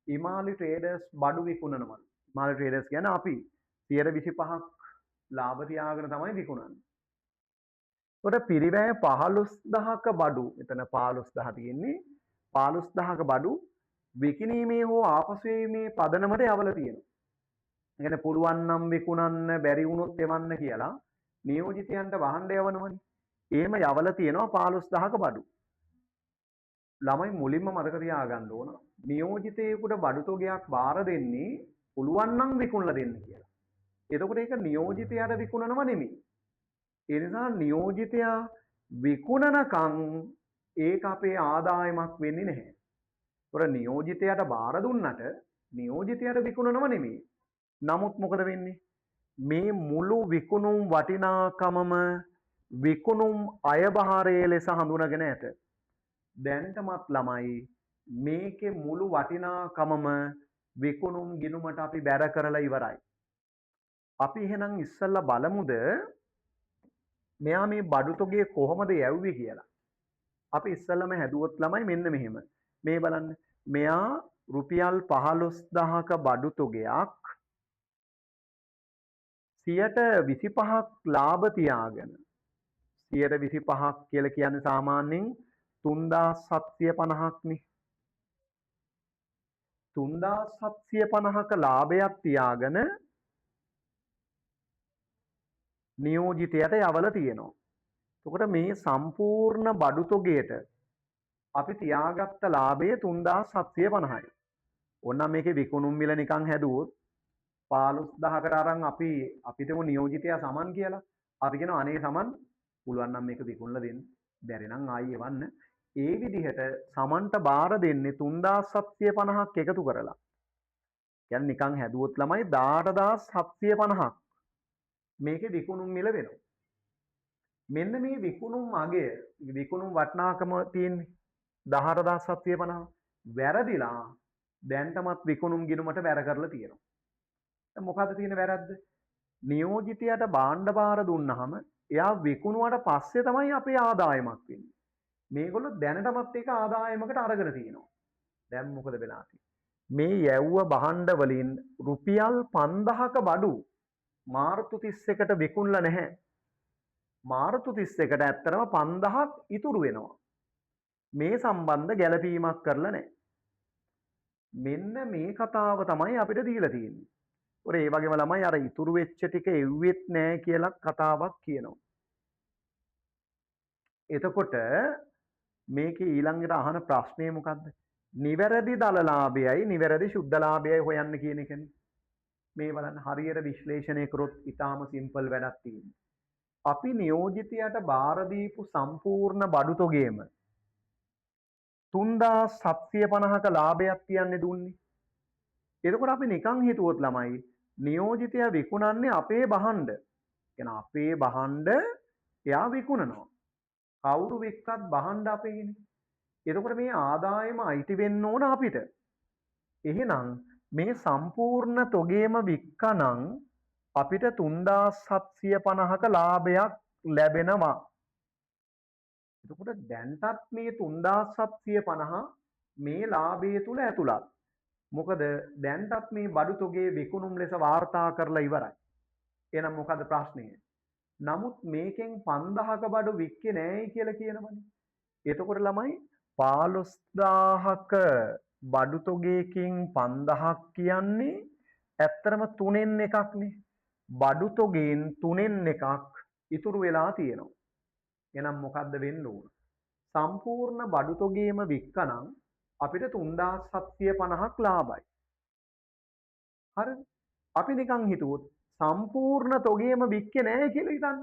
ඉමාලි ට්‍රේඩර්ස් බඩු විකුණනවා. ඉමාලි ට්‍රේඩර්ස් කියන්නේ අපි 125ක් ලාභ තියාගෙන තමයි විකුණන්නේ. ඒකට පිරිවැය 15,000ක බඩු මෙතන 15,000 තියෙන්නේ 15,000ක බඩු විකිණීමේ හෝ ආපසු එීමේ පදනමට යවලා තියෙනවා. ඒ කියන්නේ පුළුවන් නම් විකුණන්න බැරි වුණොත් එවන්න කියලා නියෝජිතයන්ට වහන්න යවනවනේ. එහෙම යවලා තියෙනවා 15,000ක බඩු. ළමයි මුලින්ම මතක තියාගන්න ඕන නියෝජිතයෙකුට බඩු තොගයක් බාර දෙන්නේ පුළුවන් නම් විකුණලා දෙන්න කියලා. එතකොට ඒක නියෝජිතයාට විකුණනව නෙමෙයි. ඒ නිසා නියෝජිතයා විකුණනකම් ඒක අපේ ආදායමක් වෙන්නේ නැහැ. ඒතොර නියෝජිතයාට බාර දුන්නට නියෝජිතයාට විකුණනව නෙමෙයි. නමුත් මොකද වෙන්නේ? මේ මුළු විකුණුම් වටිනාකමම විකුණුම් අයභාරයේ ලෙස හඳුනගෙන ඇත. දැනටමත් ළමයි මේකේ මුළු වටිනාකමම විකුණුම් ගිණුමට අපි බැර කරලා ඉවරයි. අපි එහෙනම් ඉස්සෙල්ලා බලමුද මෙයා මේ බඩු තොගය කොහොමද යවුවේ කියලා. අපි ඉස්සෙල්ලාම හැදුවොත් ළමයි මෙන්න මෙහෙම. මේ බලන්න. මෙයා රුපියල් 15,000ක බඩු තොගයක් 125ක් ලාභ තියාගෙන 125ක් කියලා කියන්නේ සාමාන්‍යයෙන් 3,750ක් නේ. 3,750ක ලාභයක් තියාගෙන නියෝජිතයට යවලා තියෙනවා. එතකොට මේ සම්පූර්ණ බඩු තොගයට අපි තියාගත්ත ලාභය 3,750යි. ඕනනම් මේකේ විකුණුම් මිල නිකන් හැදුවොත් 15,000කට අරන් අපිටම නියෝජිතයා සමන් කියලා. අපි කියනවා අනේ සමන් පුළුවන් නම් මේක විකුණලා දෙන්න. බැරි නම් ආයි එවන්න. ඒ විදිහට සමන්ට බාර දෙන්නේ 3,750ක් එකතු කරලා. කියන්නේ නිකන් හැදුවොත් ළමයි 18,750ක් මේකේ විකුණුම් මිල වෙනවා. මෙන්න මේ විකුණුම් අගය විකුණුම් වටිනාකම තියෙන්නේ 18,750 වැරදිලා දැන්ටමත් විකුණුම් ගිණුමට වැර කරලා තියෙනවා. දැන් මොකද්ද තියෙන වැරද්ද? නියෝජිතයාට භාණ්ඩ බාර දුන්නාම එයා විකුණුවට පස්සේ තමයි අපේ ආදායමක් වෙන්නේ. මේගොල්ලෝ දැනටමත් ඒක ආදායමකට අරගෙන තියෙනවා. දැන් මොකද වෙලා තියෙන්නේ? මේ යැව්ව භාණ්ඩ වලින් රුපියල් 5,000ක බඩු මාර්තු 31ට විකුණලා නැහැ. මාර්තු 31ට ඇත්තටම 5,000ක් ඉතුරු වෙනවා. මේ සම්බන්ධ ගැළපීමක් කරලා නැහැ. මෙන්න මේ කතාව තමයි අපිට දීලා තියෙන්නේ. ඔර ඒ වගේම ළමයි අර ඉතුරු වෙච්ච ටික එව්වෙත් නැහැ කියලා කතාවක් කියනවා. එතකොට මේකේ ඊළඟට අහන ප්‍රශ්නේ මොකද්ද? නිවැරදි දල ලාභයයි නිවැරදි ශුද්ධ ලාභයයි හොයන්න කියන එකනේ. මේ බලන්න හරියට විශ්ලේෂණය කරොත් ඊටාම සිම්පල් වැඩක් තියෙනවා. අපි නියෝජිතයට බාර දීපු සම්පූර්ණ බඩු තොගයම 3,750ක ලාභයක් තියන්නේ දුන්නේ. එතකොට අපි නිකන් හිතුවොත් ළමයි නියෝජිතයා විකුණන්නේ අපේ භාණ්ඩ. කියන අපේ භාණ්ඩ එයා විකුණනවා. කවුරු වික්කත් භාණ්ඩ අපේනේ. එතකොට මේ ආදායම අයිති වෙන්න ඕන අපිට. එහෙනම් මේ සම්පූර්ණ තොගේම වික්කනම් අපිට 3,750ක ලාභයක් ලැබෙනවා. එතකොට දැන්ටත් මේ 3,750 මේ ලාභය තුල ඇතුළත්. මොකද දැන්ටත් මේ බඩු තොගේ විකුණුම් ලෙස වාර්තා කරලා ඉවරයි. එහෙනම් මොකද ප්‍රශ්නය? නමුත් මේකෙන් 5,000ක බඩු වික්කේ නෑයි කියලා කියනවනේ. එතකොට ළමයි 15,000ක බඩු තොගයකින් 5,000ක් කියන්නේ ඇත්තටම 3න් එකක්නේ. බඩු තොගෙන් 3න් එකක් ඉතුරු වෙලා තියෙනවා. එහෙනම් මොකද්ද වෙන්න ඕන? සම්පූර්ණ බඩු තොගේම වික්කනම් අපිට 3750ක් ලාභයි. හරිද? අපි නිකන් හිතුවොත් සම්පූර්ණ තොගේම වික්කේ නැහැ කියලා හිතන්න.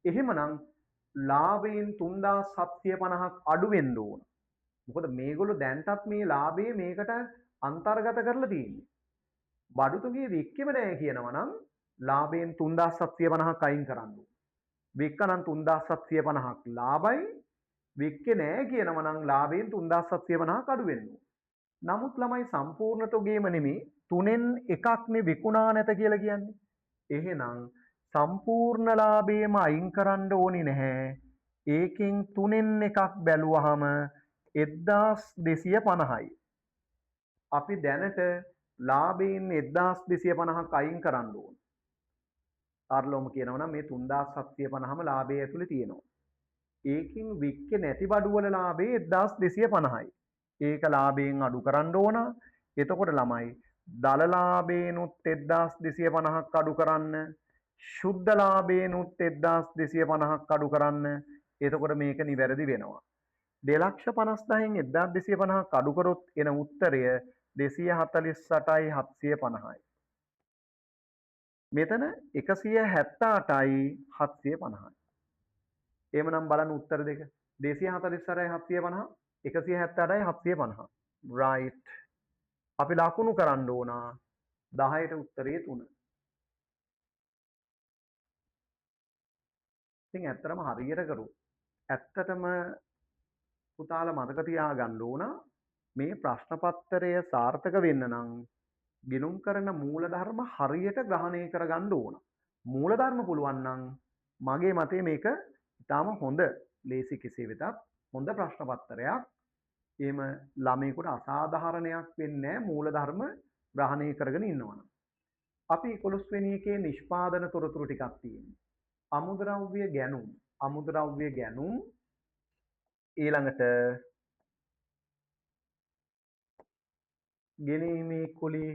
එහෙමනම් ලාභයෙන් 3750ක් අඩු වෙන්න ඕන. මොකද මේගොල්ලෝ දැන්ටත් මේ ලාභය මේකට අන්තර්ගත කරලා තියෙන්නේ. බඩු තොගේ වික්කෙම නැහැ කියනවා නම් ලාභයෙන් 3750ක් අයින් කරන්න ඕන. වික්කනම් 3750ක් ලාභයි. වික්කේ නැහැ කියනවා නම් ලාභයෙන් 3750ක් අඩු වෙන්න ඕන. නමුත් ළමයි සම්පූර්ණ තොගේම නෙමෙයි 3න් එකක්නේ විකුණා නැත කියලා කියන්නේ. එහෙනම් සම්පූර්ණ ලාභයම අයින් කරන්න ඕනි නැහැ. ඒකෙන් 3න් එකක් බැලුවහම 1250යි. අපි දැනට ලාභයෙන් 1250ක් අයින් කරන්න ඕන. අරලොම කියනවා නම් මේ 3750ම ලාභය ඇතුලේ තියෙනවා. ඒකින් වික්කේ නැති බඩු වල ලාභය 1250යි. ඒක ලාභයෙන් අඩු කරන්න ඕන. එතකොට ළමයි දල ලාභේනුත් 1250ක් අඩු කරන්න, ශුද්ධ ලාභේනුත් 1250ක් අඩු කරන්න. එතකොට මේක නිවැරදි වෙනවා. 2,50,000න් 1250ක් අඩු කරොත් එන උත්තරය 248,750යි. මෙතන 178යි 750යි. එහෙමනම් බලන්න උත්තර දෙක 248යි 750 178යි 750. right. අපි ලකුණු කරන්න ඕන 10ට උත්තරේ 3. ඉතින් ඇත්තටම හරියට කරුවොත් ඇත්තටම පුතාලා මතක තියාගන්න ඕන මේ ප්‍රශ්න පත්‍රය සාර්ථක වෙන්න නම් ගිණුම් කරන මූලධර්ම හරියට ග්‍රහණය කරගන්න ඕන. මූලධර්ම පුළුවන් නම් මගේ මතේ මේක ඉතාම හොඳ ලේසි කෙසේ වෙතත් හොඳ ප්‍රශ්න පත්‍රයක්. එහෙම ළමයෙකුට අසාධාරණයක් වෙන්නේ නැහැ මූලධර්ම ග්‍රහණය කරගෙන ඉන්නවනම්. අපි 11 වෙනි එකේ නිෂ්පාදන තොරතුරු ටිකක් තියෙනවා. අමුද්‍රව්‍ය ගැනුම් ඊළඟට ගෙනීමේ කුලී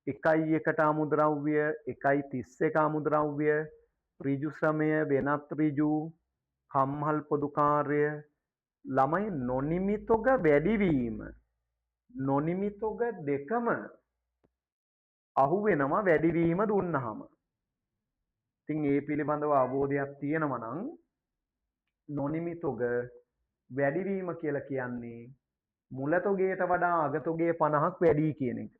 1කට අමුද්‍රව්‍ය 1.31 අමුද්‍රව්‍ය ඍජු ශ්‍රමය වෙනත් ඍජු කම්හල් පොදු කාර්ය ළමයි නොනිමි තොග වැඩිවීම නොනිමි තොග දෙකම අහු වෙනවා වැඩිවීම දුන්නහම. ඉතින් ඒ පිළිබඳව අවබෝධයක් තියෙනවා නම් නොනිමි තොග වැඩිවීම කියලා කියන්නේ මුල තොගයට වඩා අග තොගේ 50ක් වැඩි කියන එක.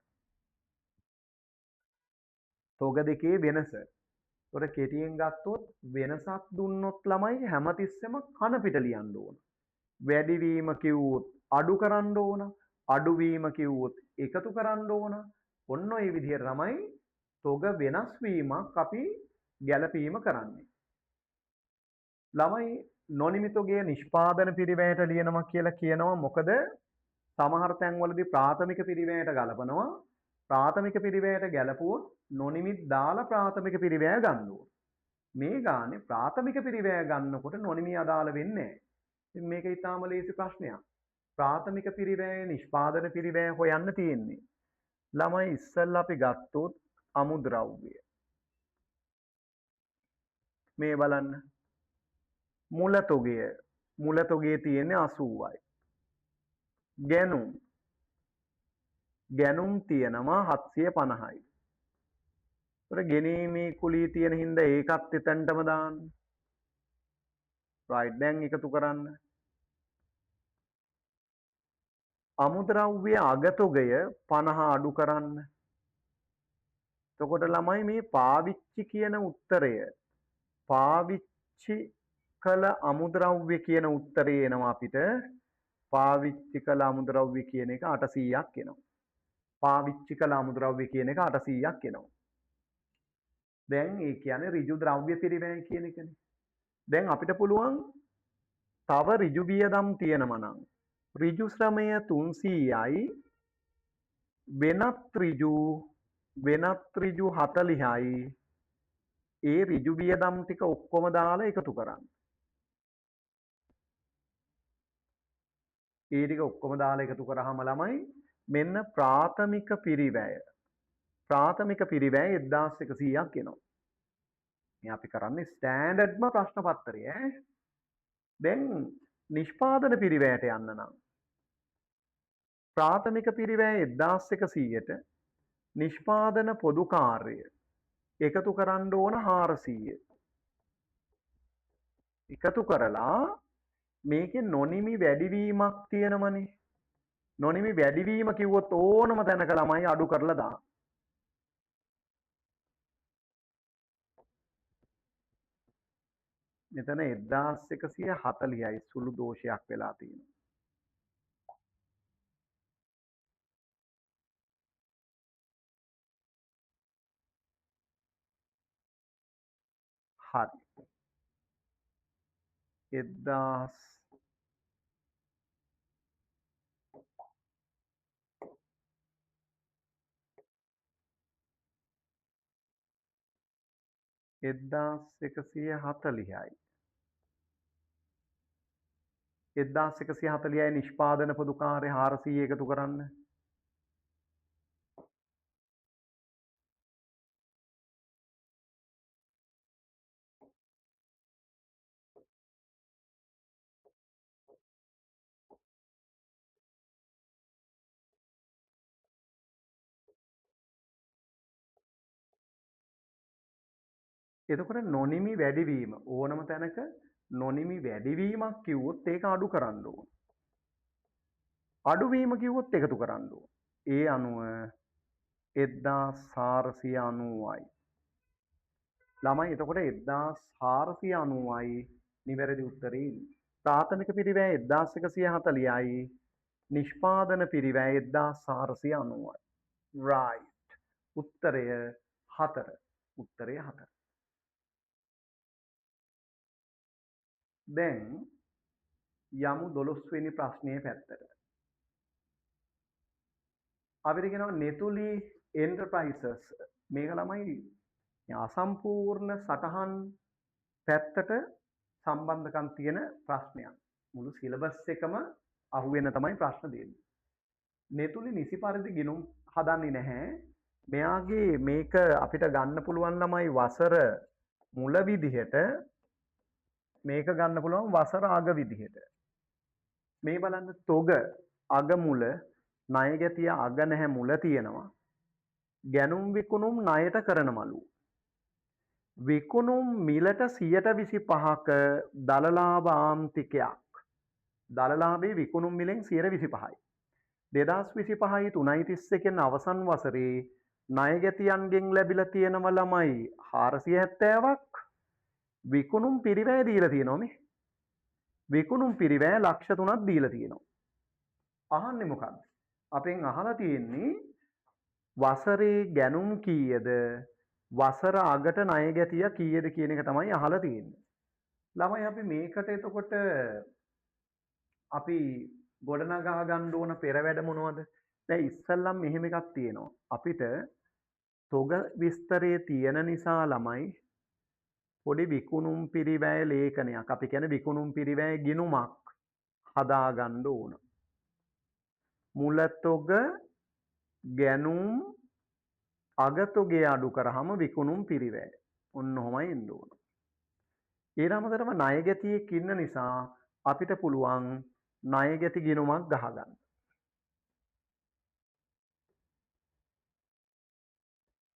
තොග දෙකේ වෙනස. ඒතොර කෙටියෙන් ගත්තොත් වෙනසක් දුන්නොත් ළමයි හැමතිස්සෙම කන පිට ලියන්න ඕන. වැඩිවීම කිව්වොත් අඩු කරන්න ඕන. අඩුවීම කිව්වොත් එකතු කරන්න ඕන. ඔන්න ඔය විදිහට තමයි තොග වෙනස් වීමක් අපි ගැළපීම කරන්නේ. ළමයි නොනිමි තොගයේ නිෂ්පාදන පිරිවැයට ලියනවා කියලා කියනවා. මොකද සමහර තැන්වලදී ප්‍රාථමික පිරිවැයට ගලපනවා. ප්‍රාථමික පිරිවැයට ගැලපුවොත් නොනිමිත් දාලා ප්‍රාථමික පිරිවැය ගන්න ඕන. මේ ගානේ ප්‍රාථමික පිරිවැය ගන්නකොට නොනිමි අදාළ වෙන්නේ නැහැ. ඉතින් මේක ඊටාම ලේසි ප්‍රශ්නයක්. ප්‍රාථමික පිරිවැය නිෂ්පාදන පිරිවැය හොයන්න තියෙන්නේ. ළමයි ඉස්සෙල්ලා අපි ගත්තොත් අමුද්‍රව්‍ය. මේ බලන්න. මුල තොගයේ තියෙන්නේ 80යි. ගැනුම් තියෙනවා 750යි. ඒතර ගෙනීමේ කුලී තියෙන හින්දා ඒකත් එතනටම දාන්න. right දැන් එකතු කරන්න. අමුද්‍රව්‍ය අගතොගය 50 අඩු කරන්න. එතකොට ළමයි මේ පාවිච්චි කියන උත්තරය පාවිච්චි කළ අමුද්‍රව්‍ය කියන උත්තරේ එනවා අපිට. පාවිච්චි කළ අමුද්‍රව්‍ය කියන එක 800ක් එනවා. පාවිච්චි කළ අමුද්‍රව්‍ය කියන එක 800ක් එනවා. දැන් ඒ කියන්නේ ඍජු ද්‍රව්‍ය පිරිවැය කියන එකනේ. දැන් අපිට පුළුවන් තව ඍජු වියදම් තියෙනවා නම් ඍජු ශ්‍රමය 300යි වෙනත් ඍජු 40යි ඒ ඍජු වියදම් ටික ඔක්කොම දාලා එකතු කරන්න. ඒ ටික ඔක්කොම දාලා එකතු කරාම ළමයි මෙන්න ප්‍රාථමික පිරිවැය ප්‍රාථමික පිරිවැය 1100ක් එනවා. මේ අපි කරන්නේ ස්ටෑන්ඩඩ්ම ප්‍රශ්න පත්‍රය ඈ. දැන් නිෂ්පාදන පිරිවැයට යන්න නම් ප්‍රාථමික පිරිවැය 1100ට නිෂ්පාදන පොදු කාර්ය එකතු කරන්න ඕන 400. එකතු කරලා මේකේ නොනිමි වැඩිවීමක් තියෙනවනේ. නොනිමි වැඩිවීම කිව්වොත් ඕනම තැනක ළමයි අඩු කරලා දාන්න. මෙතන 1140යි සුළු දෝෂයක් වෙලා තියෙනවා. හරි. 1140යි 1140යි නිෂ්පාදන පොදු කාර්ය 400 එකතු කරන්න. එතකොට නොනිමි වැඩිවීම ඕනම තැනක නොනිමි වැඩිවීමක් කිව්වොත් ඒක අඩු කරන්න ඕන. අඩුවීම කිව්වොත් එකතු කරන්න ඕන. ඒ අනුව 1490යි. ළමයි එතකොට 1490යි නිවැරදි උත්තරේ ඉන්නේ. ප්‍රාථමික පිරිවැය 1140යි නිෂ්පාදන පිරිවැය 1490යි. right. උත්තරය 4. උත්තරය 4. දැන් යමු 12 වෙනි ප්‍රශ්නයේ පැත්තට. අපිට කියනවා නෙතුලි එන්ටර්ප්‍රයිසස් මේක ළමයි අසම්පූර්ණ සටහන් පැත්තට සම්බන්ධකම් තියෙන ප්‍රශ්නයක්. මුළු සිලබස් එකම අහුවෙන තමයි ප්‍රශ්න දෙන්නේ. නෙතුලි නිසි පරිදි ගිණුම් හදන්නේ නැහැ. මෙයාගේ මේක අපිට ගන්න පුළුවන් ළමයි වසර මුල විදිහට මේක ගන්න පුළුවන් වසර අග විදිහට. මේ බලන්න තොග අග මුල ණය ගැතිය අග නැහැ මුල තියෙනවා. ගැනුම් විකුණුම් ණයට කරන මලු. විකුණුම් මිලට 125ක දලලාභ ආන්තිකයක්. දලලාභේ විකුණුම් මිලෙන් 125යි. 2025යි 3.31 අවසන් වසරේ ණය ගැතියන්ගෙන් ලැබිලා තියෙනව ළමයි 470ක්. විකුණුම් පිරිවැය දීලා තියෙනවා මේ. විකුණුම් පිරිවැය ලක්ෂ 3ක් දීලා තියෙනවා. අහන්නේ මොකද්ද? අපෙන් අහලා තියෙන්නේ වසරේ ගැනුම් කීයද? වසර අගට ණය ගැතිය කීයද කියන එක තමයි අහලා තියෙන්නේ. ළමයි අපි මේකට එතකොට අපි ගොඩනගා ගන්න ඕන පෙර වැඩ මොනවද? දැන් ඉස්සල්ලාම මෙහෙම එකක් තියෙනවා. අපිට තොග විස්තරයේ තියෙන නිසා ළමයි පොඩි විකුණුම් පිරිවැය ලේඛනයක් අපි කියන්නේ විකුණුම් පිරිවැය ගිණුමක් හදා ගන්න ඕන. මුල තොග ගැනුම් අගතොගේ අඩු කරාම විකුණුම් පිරිවැය. ඔන්න ඔහොමයි එන්න ඕන. ඊළඟටම ණය ගැතියෙක් ඉන්න නිසා අපිට පුළුවන් ණය ගැති ගිණුමක් ගහගන්න.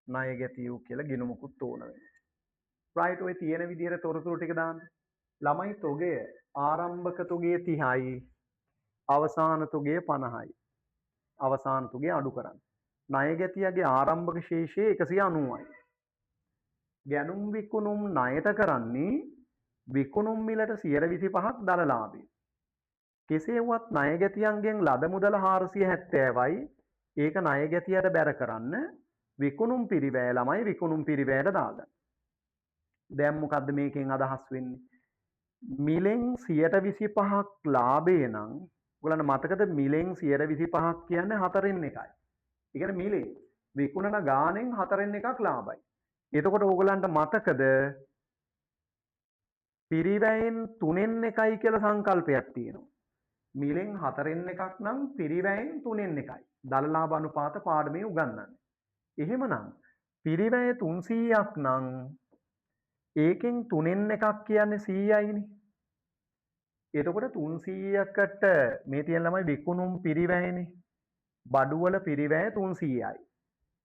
ණය ගැතියු කියලා ගිණුමකුත් ඕන වෙනවා. right ඔය තියෙන විදිහට තොරතුරු ටික දාන්න. ළමයි තොගය ආරම්භක තොගය 30යි. අවසාන තොගය 50යි. අවසාන තොගය අඩු කරන්න. ණය ගැතියගේ ආරම්භක ශේෂය 190යි. ගැනුම් විකුණුම් ණයට කරන්නේ විකුණුම් මිලට 125ක් දලලාභය. කෙසේ වුවත් ණය ගැතියන්ගෙන් ලද මුදල 470යි. ඒක ණය ගැතියට බැර කරන්න විකුණුම් පිරිවැය ළමයි විකුණුම් පිරිවැයට දාගන්න. දැන් මොකද්ද මේකෙන් අදහස් වෙන්නේ? මිලෙන් 125ක් ලාභය නම් ඔයගලන්ට මතකද මිලෙන් 125ක් කියන්නේ 4න් එකයි. ඒ කියන්නේ මිලේ විකුණන ගාණෙන් 4න් එකක් ලාභයි. එතකොට ඕගලන්ට මතකද පිරිවැයෙන් 3න් එකයි කියලා සංකල්පයක් තියෙනවා. මිලෙන් 4න් එකක් නම් පිරිවැයෙන් 3න් එකයි. දලලාභ අනුපාත පාඩමේ උගන්වන්නේ. එහෙමනම් පිරිවැය 300ක් නම් ඒකෙන් 3න් එකක් කියන්නේ 100යිනේ. එතකොට 300කට මේ තියෙන ළමයි විකුණුම් පිරිවැයනේ. බඩුවල පිරිවැය 300යි.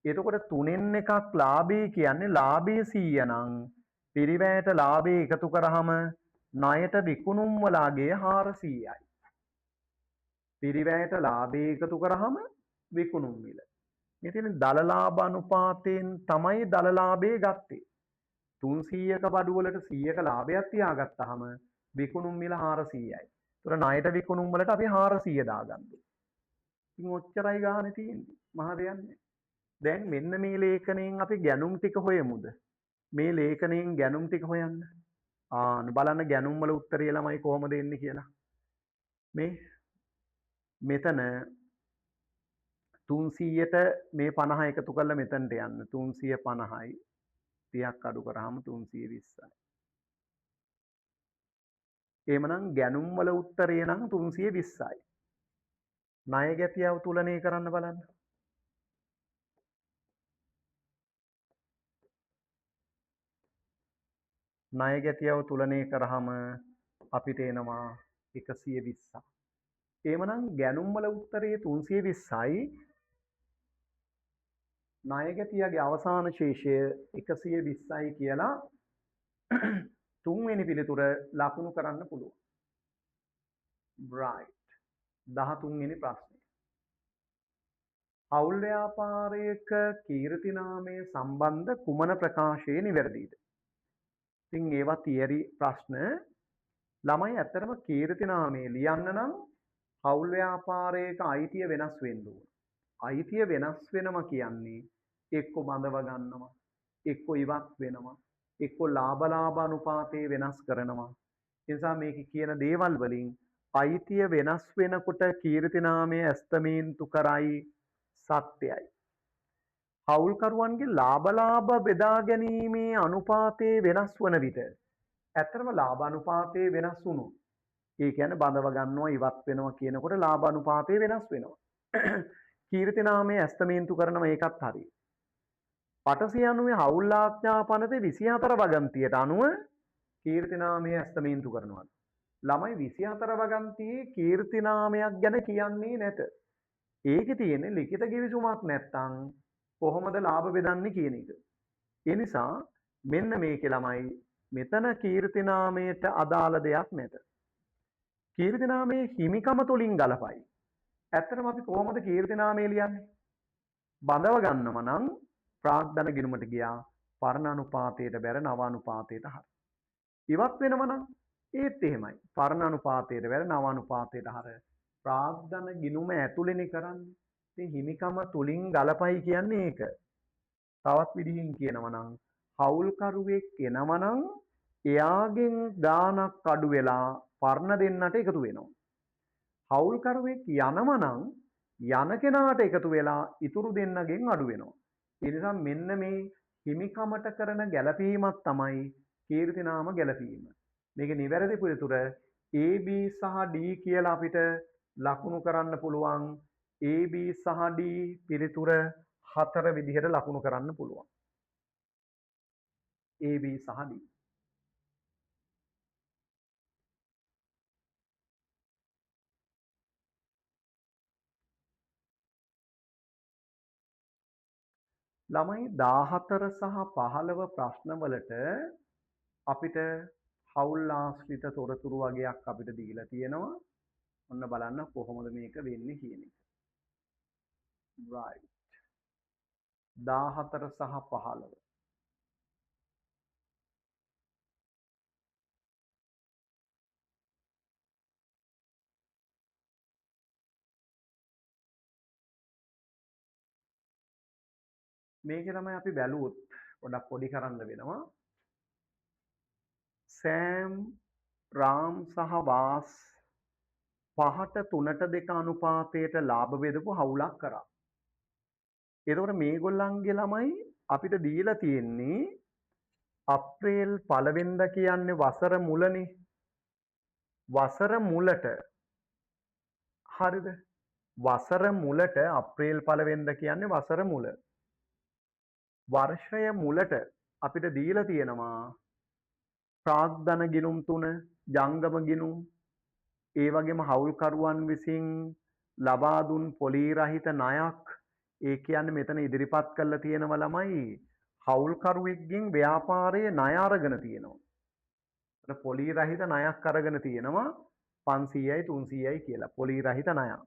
එතකොට 3න් එකක් ලාභය කියන්නේ ලාභය 100 නම් පිරිවැයට ලාභය එකතු කරාම ණයට විකුණුම් වලාගේ 400යි. පිරිවැයට ලාභය එකතු කරාම විකුණුම් මිල. මේ තියෙන දල ලාභ අනුපාතයෙන් තමයි දල ලාභය ගත්තේ. 300ක බඩුවලට 100ක ලාභයක් තියාගත්තාම විකුණුම් මිල 400යි. ඒතර ණයට විකුණුම් වලට අපි 400 දාගන්නවා. ඉතින් ඔච්චරයි ගානේ තියෙන්නේ. මහ දෙයක් නෑ. දැන් මෙන්න මේ ලේඛනයෙන් අපි ගැනුම් ටික හොයමුද? මේ ලේඛනයෙන් ගැනුම් ටික හොයන්න. බලන්න ගැනුම් වල උත්තරය ළමයි කොහොමද එන්නේ කියලා. මේ මෙතන 300ට මේ 50 එකතු කරලා මෙතනට යන්න. 350යි 30ක් අඩු කරාම 320යි. එහෙමනම් ගැනුම් වල උත්තරය නම් 320යි. ණය ගැතියව තුලනය කරන්න බලන්න. ණය ගැතියව තුලනය කරාම අපිට එනවා 120ක්. එහෙමනම් ගැනුම් වල උත්තරය 320යි. ණය ගැතියගේ අවසාන ශේෂය 120යි කියලා තුන්වෙනි පිළිතුර ලකුණු කරන්න පුළුවන්. right. 13 වෙනි ප්‍රශ්නය. හවුල් ව්‍යාපාරයක කීර්ති නාමය සම්බන්ධ කුමන ප්‍රකාශයේ නිවැරදිද? ඉතින් ඒවා තියරි ප්‍රශ්න. ළමයි ඇත්තටම කීර්ති නාමය ලියන්න නම් හවුල් ව්‍යාපාරයක අයිතිය වෙනස් වෙන්න ඕන. අයිතිය වෙනස් වෙනවා කියන්නේ එක්ක බඳව ගන්නවා, එක්ක ඉවත් වෙනවා, එක්ක ලාභ අනුපාතය වෙනස් කරනවා. ඒ නිසා මේක කියන දේවල් වලින් අයිතිය වෙනස් වෙනකොට කීර්ති නාමය ඇස්තමේන්තු කරයි සත්‍යයි. හවුල්කරුවන්ගේ ලාභ බෙදා ගැනීමේ අනුපාතය වෙනස් වන විට ඇත්තටම ලාභ අනුපාතය වෙනස් වුණොත් ඒ කියන්නේ බඳව ගන්නවා ඉවත් වෙනවා කියනකොට ලාභ අනුපාතය වෙනස් වෙනවා. කීර්ති නාමය ඇස්තමේන්තු කරනවා ඒකත් හරි. 890 හවුල් ආඥා පනතේ 24 වගන්තියට අනුව කීර්ති නාමය ඇස්තමේන්තු කරනවා. ළමයි 24 වගන්තියේ කීර්ති නාමයක් ගැන කියන්නේ නැත. ඒකේ තියෙන්නේ ලිඛිත කිවිසුමක් නැත්තම් කොහොමද ලාභ බෙදන්නේ කියන එක. ඒ නිසා මෙන්න මේකේ ළමයි මෙතන කීර්ති නාමයට අදාළ දෙයක් නැත. කීර්ති නාමයේ හිමිකම තුලින් ගලපයි. ඇත්තටම අපි කොහොමද කීර්ති නාමය ලියන්නේ? බඳව ගන්නම නම් ප්‍රාග්ධන ගිණුමට ගියා පරණ අනුපාතයට බැර නව අනුපාතයට හර. ඉවත් වෙනම නම් ඒත් එහෙමයි. පරණ අනුපාතයට බැර නව අනුපාතයට හර. ප්‍රාග්ධන ගිණුම ඇතුළේනේ කරන්නේ. ඉතින් හිමිකම තුලින් ගලපයි කියන්නේ ඒක. තවත් විදිහින් කියනවා නම් හවුල්කරුවෙක් එනවා නම් එයාගෙන් ගාණක් අඩු වෙලා පරණ දෙන්නට එකතු වෙනවා. හවුල්කරුවෙක් යනවා නම් යන කෙනාට එකතු වෙලා ඉතුරු දෙන්නගෙන් අඩු වෙනවා. ඒ නිසා මෙන්න මේ හිමිකමට කරන ගැළපීමක් තමයි කීර්ති නාම ගැළපීම. මේකේ නිවැරදි පිළිතුර A B සහ D කියලා අපිට ලකුණු කරන්න පුළුවන්. A B සහ D පිළිතුර 4 විදිහට ලකුණු කරන්න පුළුවන්. A B සහ D. ළමයි 14 සහ 15 ප්‍රශ්නවලට අපිට හවුල් ආශ්‍රිත තොරතුරු වගේක් අපිට දීලා තියෙනවා. ඔන්න බලන්න කොහොමද මේක වෙන්නේ කියන එක. right. 14 සහ 15. මේක තමයි අපි බැලුවොත් පොඩක් පොඩි කරන්න වෙනවා. සෑම් රාම් සහ වාස් 5ට 3ට 2 අනුපාතයට ලාභ බෙදපු හවුලක් කරා. එතකොට මේගොල්ලන්ගේ ළමයි අපිට දීලා තියෙන්නේ අප්‍රේල් 1 වෙනිදා කියන්නේ වසර මුලනේ. වසර මුලට හරිද? වසර මුලට අප්‍රේල් 1 වෙනිදා කියන්නේ වසර මුල. වර්ෂය මුලට අපිට දීලා තියෙනවා ප්‍රාග්ධන ගිණුම් 3, ජංගම ගිණුම්, ඒ වගේම හවුල්කරුවන් විසින් ලබා දුන් පොලී රහිත ණයක්. ඒ කියන්නේ මෙතන ඉදිරිපත් කරලා තියෙනවා ළමයි හවුල්කරුවෙක්ගෙන් ව්‍යාපාරයේ ණය අරගෙන තියෙනවා. එතන පොලී රහිත ණයක් අරගෙන තියෙනවා 500යි 300යි කියලා. පොලී රහිත ණයක්.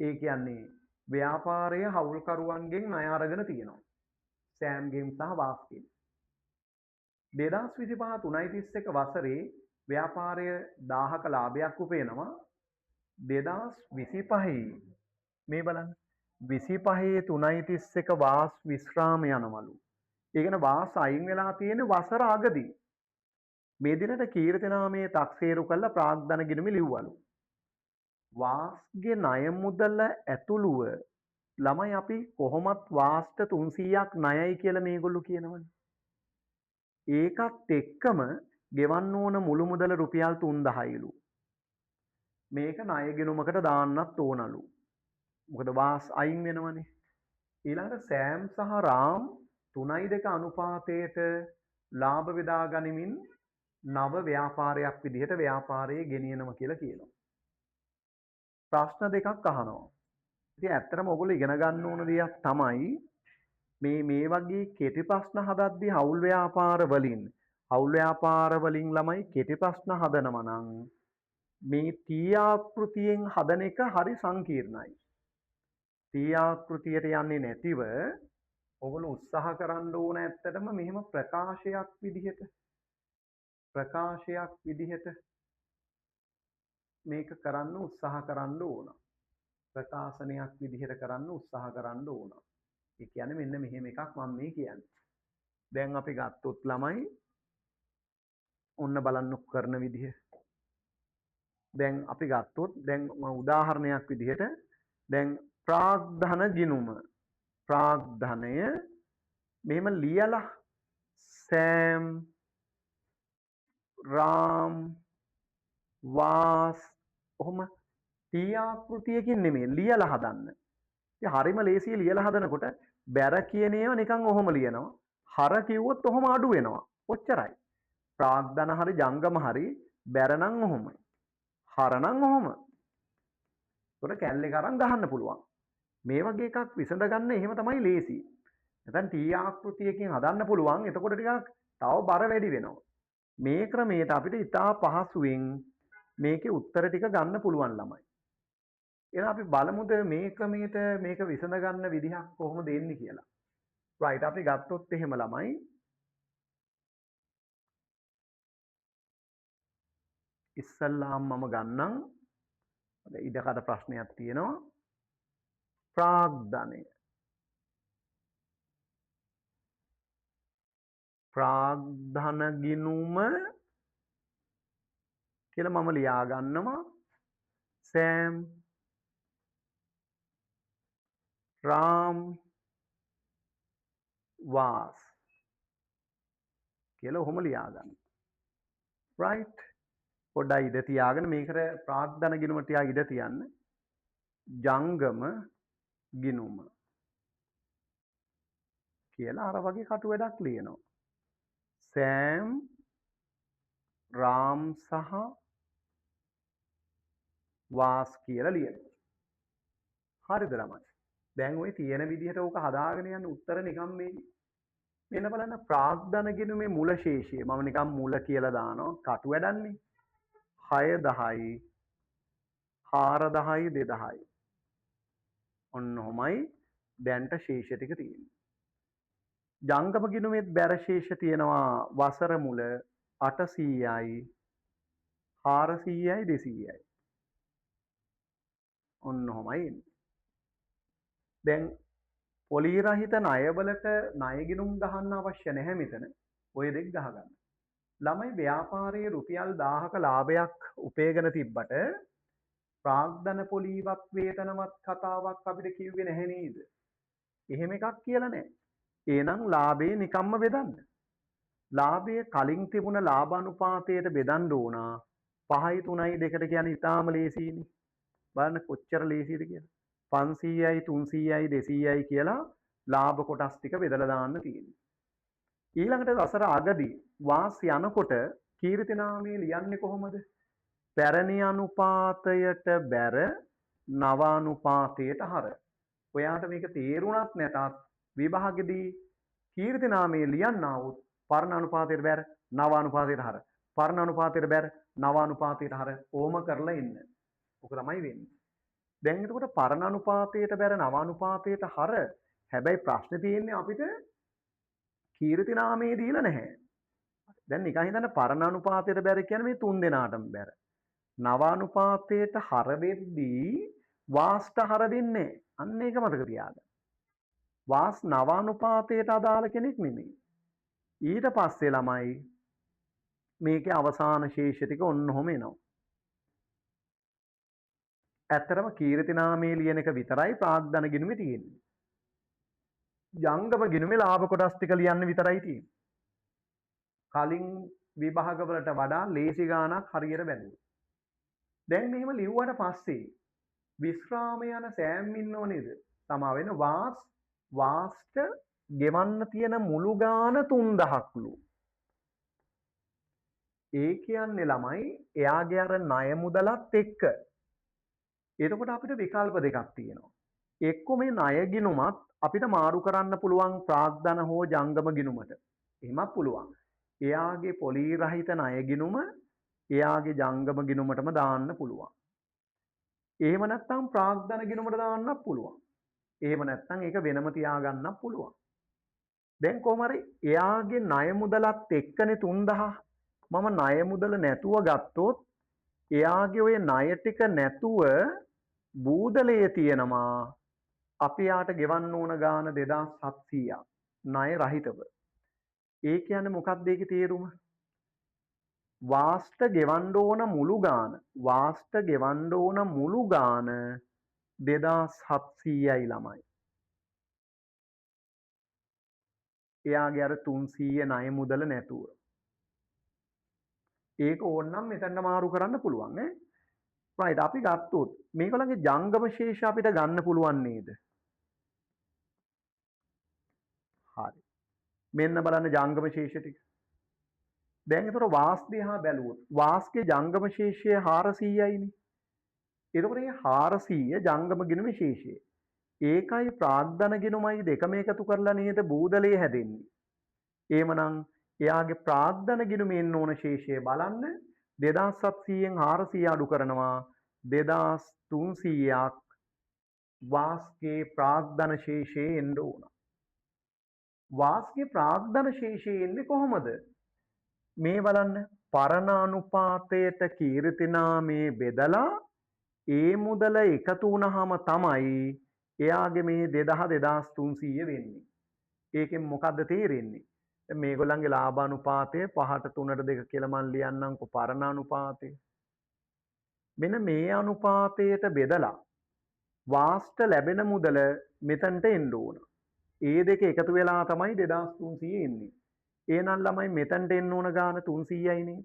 ඒ කියන්නේ ව්‍යාපාරය හවුල්කරුවන්ගෙන් ණය අරගෙන තියෙනවා. සෑම්ගෙන් සහ වාස්ගෙන්. 2025 3.31 වසරේ ව්‍යාපාරය 1000ක ලාභයක් උපයනවා. 2025 මේ බලන්න 25 3.31 වාස් විශ්‍රාම යනවලු. ඒ කියන්නේ වාස් අයින් වෙලා තියෙන වසර අගදී. මේ දිනට කීර්තිනාමයේ තක්සේරු කළ ප්‍රාග්ධන ගිණුම ලිව්වලු. වාස්ගේ ණය මුදල ඇතුළුව ළමයි අපි කොහොමත් වාස්ට 300ක් ණයයි කියලා මේගොල්ලෝ කියනවනේ. ඒකත් එක්කම ගෙවන්න ඕන මුළු මුදල රුපියල් 3000යිලු. මේක ණය ගිණුමකට දාන්නත් ඕනලු. මොකද වාස් අයින් වෙනවනේ. ඊළඟට සෑම් සහ රාම් 3:2 අනුපාතයට ලාභ බෙදා ගනිමින් නව ව්‍යාපාරයක් විදිහට ව්‍යාපාරයේ ගෙනියනවා කියලා කියනවා. ප්‍රශ්න දෙකක් අහනවා. ඉතින් ඇත්තටම ඔයගොල්ලෝ ඉගෙන ගන්න ඕන දෙයක් තමයි මේ වගේ කෙටි ප්‍රශ්න හදද්දී හවුල් ව්‍යාපාර වලින් ළමයි කෙටි ප්‍රශ්න හදනවා නම් මේ ටී ආකෘතියෙන් හදන එක හරි සංකීර්ණයි. ටී ආකෘතියට යන්නේ නැතිව ඔයගොල්ලෝ උත්සාහ කරන්න ඕන ඇත්තටම මෙහෙම ප්‍රකාශයක් විදිහට මේක කරන්න උත්සාහ කරන්න ඕන. ප්‍රකාශනයක් විදිහට කරන්න උත්සාහ කරන්න ඕන. ඒ කියන්නේ මෙන්න මෙහෙම එකක් මම මේ කියන්නේ. දැන් අපි ගත්තොත් ළමයි ඔන්න බලන්න කරන විදිහ. දැන් අපි ගත්තොත් දැන් උදාහරණයක් විදිහට දැන් ප්‍රාග්ධන ගිණුම ප්‍රාග්ධනය මෙහෙම ලියලා සෑම් රාම් වාස් ඔහොම ටී ආකෘතියකින් නෙමෙයි ලියලා හදන්න. ඉතින් හරිම ලේසියි ලියලා හදනකොට බැර කියන ඒවා නිකන් ඔහොම ලියනවා. හර කිව්වොත් ඔහොම අඩු වෙනවා. ඔච්චරයි. ප්‍රාග්ධන හරි ජංගම හරි බැර නම් ඔහොමයි. හර නම් ඔහොම. ඒකට කැල්ලේ කරන් ගහන්න පුළුවන්. මේ වගේ එකක් විසඳ ගන්න එහෙම තමයි ලේසි. නැත්නම් ටී ආකෘතියකින් හදන්න පුළුවන්. එතකොට ටිකක් තව බර වැඩි වෙනවා. මේ ක්‍රමයට අපිට ඉතා පහසුවෙන් මේකේ උත්තර ටික ගන්න පුළුවන් ළමයි. එහෙනම් අපි බලමුද මේ ක්‍රමයට මේක විසඳ ගන්න විදිහක් කොහොමද එන්නේ කියලා. right අපි ගත්තොත් එහෙම ළමයි ඉස්සල්ලාම මම ගන්නම් ඉඩකඩ ප්‍රශ්නයක් තියෙනවා. ප්‍රාග්ධන ගිණුම කියලා මම ලියා ගන්නවා සෑම් රාම් වාස් කියලා ඔහොම ලියා ගන්න. right පොඩ්ඩයි ඉඳ තියාගෙන මේකට ප්‍රාග්ධන ගිණුම ටික ඉඳ තියන්න. ජංගම ගිණුම කියලා අර වගේ කටු වැඩක් ලියනවා. සෑම් රාම් සහ වාස් කියලා ලියනවා. හරිද ළමයි? දැන් ওই තියෙන විදිහට ඕක හදාගෙන යන උත්තර නිකම් මේ මෙන්න බලන්න ප්‍රාග්ධන ගිණුමේ මුල ශේෂය මම නිකම් මුල කියලා දානවා. කටු වැඩන්නේ 610යි 410යි 2000යි. ඔන්න ඔහොමයි දැන්ට ශේෂ ටික තියෙන්නේ. ජංගම ගිණුමේත් බැර ශේෂ තියෙනවා වසර මුල 800යි 400යි 200යි. ඔන්න ඔහොමයි එන්නේ. දැන් පොලී රහිත ණයවලට ණය ගිණුම් ගහන්න අවශ්‍ය නැහැ මෙතන. ඔය දෙක ගහගන්න. ළමයි ව්‍යාපාරයේ රුපියල් 1000ක ලාභයක් උපයගෙන තිබ්බට ප්‍රාග්ධන පොලීවත් වේතනවත් කතාවක් අපිට කිව්වේ නැහැ නේද? එහෙම එකක් කියලා නැහැ. එහෙනම් ලාභේ නිකම්ම බෙදන්න. ලාභයේ කලින් තිබුණ ලාභ අනුපාතයට බෙදන්න ඕන 5යි 3යි 2ට කියන්නේ ඉතාම ලේසියිනේ. බලන්න කොච්චර ලේසියද කියලා. 500යි 300යි 200යි කියලා ලාභ කොටස් ටික බෙදලා දාන්න තියෙන්නේ. ඊළඟට වසර අගදී වාස් යනකොට කීර්ති නාමය ලියන්නේ කොහොමද? පැරණි අනුපාතයට බැර නව අනුපාතයට හර. ඔයාට මේක තේරුණත් නැතත් විභාගෙදී කීර්ති නාමය ලියන්නා වූ පරණ අනුපාතයට බැර නව අනුපාතයට හර. පරණ අනුපාතයට බැර නව අනුපාතයට හර ඕම කරලා ඉන්න. ඔක තමයි වෙන්නේ. දැන් එතකොට පරණ අනුපාතයට බැර නව අනුපාතයට හර. හැබැයි ප්‍රශ්නේ තියෙන්නේ අපිට කීර්ති නාමයේ දීලා නැහැ. දැන් නිකන් හිතන්න පරණ අනුපාතයට බැර කියන්නේ මේ තුන් දෙනාටම බැර. නව අනුපාතයට හර වෙද්දී වාස්ට හර වෙන්නේ. අන්න ඒක මතක තියාගන්න. වාස් නව අනුපාතයට අදාළ කෙනෙක් නෙමෙයි. ඊට පස්සේ ළමයි මේකේ අවසාන ශේෂ ටික ඔන්නෝම එනවා. ඇත්තටම කීර්ති නාමයේ ලියන එක විතරයි ප්‍රාග්ධන ගිණුමේ තියෙන්නේ. ජංගම ගිණුමේ ලාභ කොටස් ටික ලියන්න විතරයි තියෙන්නේ. කලින් විභාගවලට වඩා ලේසි ගාණක් හරියට බැලුවා. දැන් මෙහෙම ලිව්වට පස්සේ විශ්‍රාම යන සෑම් ඉන්නව නේද? තමා වෙන වාස්ට ගෙවන්න තියෙන මුළු ගාන 3000ක්ලු. ඒ කියන්නේ ළමයි එයාගේ අර ණය මුදලත් එක්ක. එතකොට අපිට විකල්ප දෙකක් තියෙනවා. එක්ක මේ ණය ගිණුමත් අපිට මාරු කරන්න පුළුවන් ප්‍රාග්ධන හෝ ජංගම ගිණුමට. එහෙමත් පුළුවන්. එයාගේ පොලී රහිත ණය ගිණුම එයාගේ ජංගම ගිණුමටම දාන්න පුළුවන්. එහෙම නැත්නම් ප්‍රාග්ධන ගිණුමට දාන්නත් පුළුවන්. එහෙම නැත්නම් ඒක වෙනම තියාගන්නත් පුළුවන්. දැන් කොහොම හරි එයාගේ ණය මුදලත් එක්කනේ 3000. මම ණය මුදල නැතුව ගත්තොත් එයාගේ ওই ණය ටික නැතුව බූදලයේ තියෙනවා අපි යාට ගෙවන්න ඕන ගාන 2700ක් ණය රහිතව. ඒ කියන්නේ මොකක්ද ඒකේ තේරුම? වාස්ට ගෙවන්න ඕන මුළු ගාන 2700යි ළමයි. එයාගේ අර 300 ණය මුදල නැතුව. ඒක ඕනනම් මෙතනට මාරු කරන්න පුළුවන් නේ. right අපි ගත්තොත් මේගොල්ලන්ගේ ජංගම ශේෂ අපිට ගන්න පුළුවන් නේද? හරි. මෙන්න බලන්න ජංගම ශේෂ ටික. දැන් ඒතර වාස් දිහා බැලුවොත් වාස්ගේ ජංගම ශේෂය 400යිනේ. එතකොට මේ 400 ජංගම ගිණුමේ ශේෂය. ඒකයි ප්‍රාග්ධන ගිණුමයි දෙකම එකතු කරලා නේද බූදලේ හැදෙන්නේ. එහෙමනම් එයාගේ ප්‍රාග්ධන ගිණුමේ එන්න ඕන ශේෂය බලන්න 2700න් 400 අඩු කරනවා 2300ක් වාස්ගේ ප්‍රාග්ධන ශේෂයේ එන්න ඕන. වාස්ගේ ප්‍රාග්ධන ශේෂයේ එන්නේ කොහොමද? මේ බලන්න පරණ අනුපාතයට කීර්ති නාමයේ බෙදලා ඒ මුදල එකතු වුණාම තමයි එයාගේ මේ 2300 වෙන්නේ. ඒකෙන් මොකද්ද තේරෙන්නේ? මේගොල්ලන්ගේ ලාභ අනුපාතය 5ට 3ට 2 කියලා මම ලියන්නම්කො පරණ අනුපාතය. මෙන්න මේ අනුපාතයට බෙදලා වාස්ට ලැබෙන මුදල මෙතනට එන්න ඕන. ඒ දෙක එකතු වෙලා තමයි 2300 එන්නේ. එහෙනම් ළමයි මෙතනට එන්න ඕන ගාන 300යි නේද?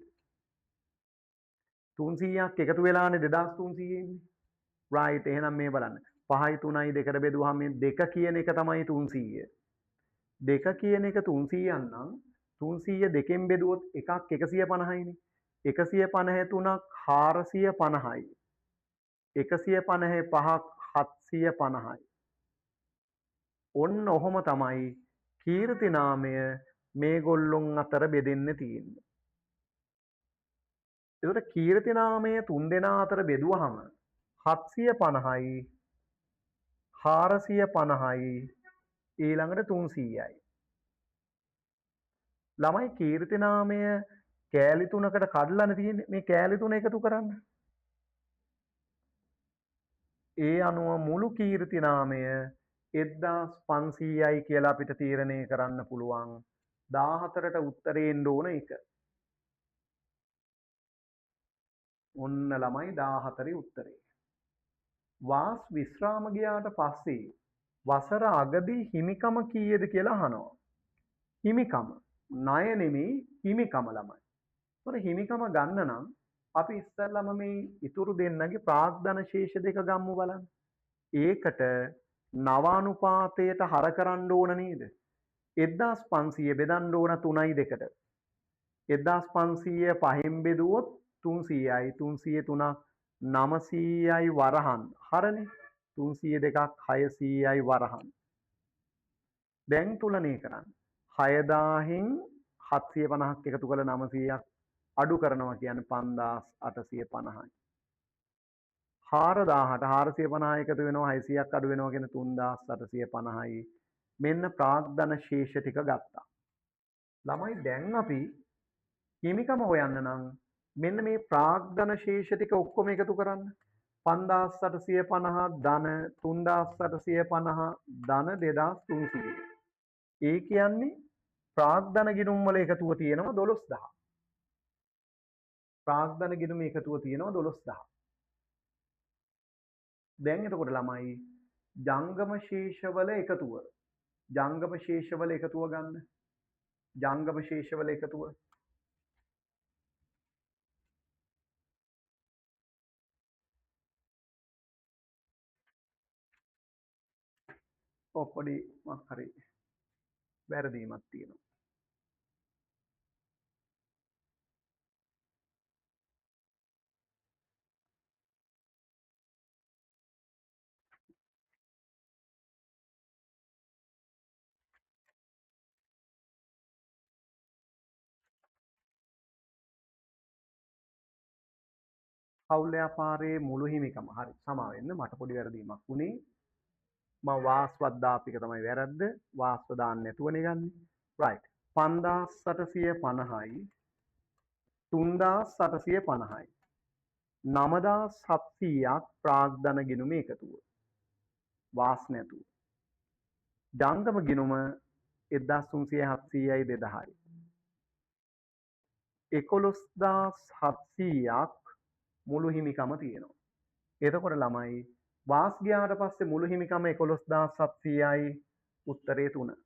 300ක් එකතු වෙලානේ 2300 එන්නේ. right එහෙනම් මේ බලන්න. 5යි 3යි 2ට බෙදුවාම මේ 2 කියන එක තමයි 300. 2 කියන එක 300ක් නම් 300 දෙකෙන් බෙදුවොත් එකක් 150යිනේ. 150 තුනක් 450යි. 150 පහක් 750යි. ඔන්න ඔහොම තමයි කීර්ති නාමය මේගොල්ලොන් අතර බෙදෙන්න තියෙන්නේ. ඒකට කීර්ති නාමය තුන් දෙනා අතර බෙදුවහම 750යි 450යි ඊළඟට 300යි. ළමයි කීර්ති නාමය කෑලි තුනකට කඩලානේ තියෙන්නේ. මේ කෑලි තුන එකතු කරන්න. ඒ අනුව මුළු කීර්ති නාමය 1500යි කියලා අපිට තීරණය කරන්න පුළුවන්. 14ට උත්තරේ එන්න ඕන එක. ඔන්න ළමයි 14 උත්තරේ. වාස් විශ්‍රාම ගියාට පස්සේ වසර අගදී හිමිකම කීයද කියලා අහනවා. හිමිකම ණය නෙමෙයි හිමිකම ළමයි. ඒතර හිමිකම ගන්න නම් අපි ඉස්සෙල්ලාම මේ ඉතුරු දෙන්නගේ ප්‍රාග්ධන ශේෂ දෙක ගම්මු බලන්න. ඒකට නවානුපාතයට හර කරන්න ඕන නේද? 1500 බෙදන්න ඕන 3යි 2ට. 1500 පහෙන් බෙදුවොත් 300යි. 300 3ක් 900යි වරහන්. හරනේ. 302ක් 600යි වරහන්. දැන් තුලනය කරන්න. 6000න් 750ක් එකතු කළ 900ක් අඩු කරනවා කියන්නේ 5850යි. 4000ට 450 එකතු වෙනවා 600ක් අඩු වෙනවා කියන 3850යි. මෙන්න ප්‍රාග්ධන ශේෂ ටික ගත්තා. ළමයි දැන් අපි හිමිකම හොයන්න නම් මෙන්න මේ ප්‍රාග්ධන ශේෂ ටික ඔක්කොම එකතු කරන්න. 5850 ධන 3850 ධන 2300. ඒ කියන්නේ ප්‍රාග්ධන ගිණුම් වල එකතුව තියෙනවා 12000. ප්‍රාග්ධන ගිණුම එකතුව තියෙනවා 12000. දැන් එතකොට ළමයි ජංගම ශේෂවල එකතුව ගන්න. ජංගම ශේෂවල එකතුව පොඩි මොකක් හරි වැරදීමක් තියෙනවා. හවුල් ව්‍යාපාරයේ මුළු හිමිකම හරි සමා වෙන්න මට පොඩි වැරදීමක් වුණේ. මම වාස්වත් දාපු එක තමයි වැරද්ද. වාස්ව දාන්න නැතුවනේ ගන්නෙ. right 5850යි 3850යි 9700ක් ප්‍රාග්ධන ගිණුම එකතුව. වාස් නැතුව. ජංගම ගිණුම 1300 700යි 2000යි. 11700ක් මුළු හිමිකම තියෙනවා. එතකොට ළමයි වාස් ගියාට පස්සේ මුළු හිමිකම 11700යි. උත්තරේ 3.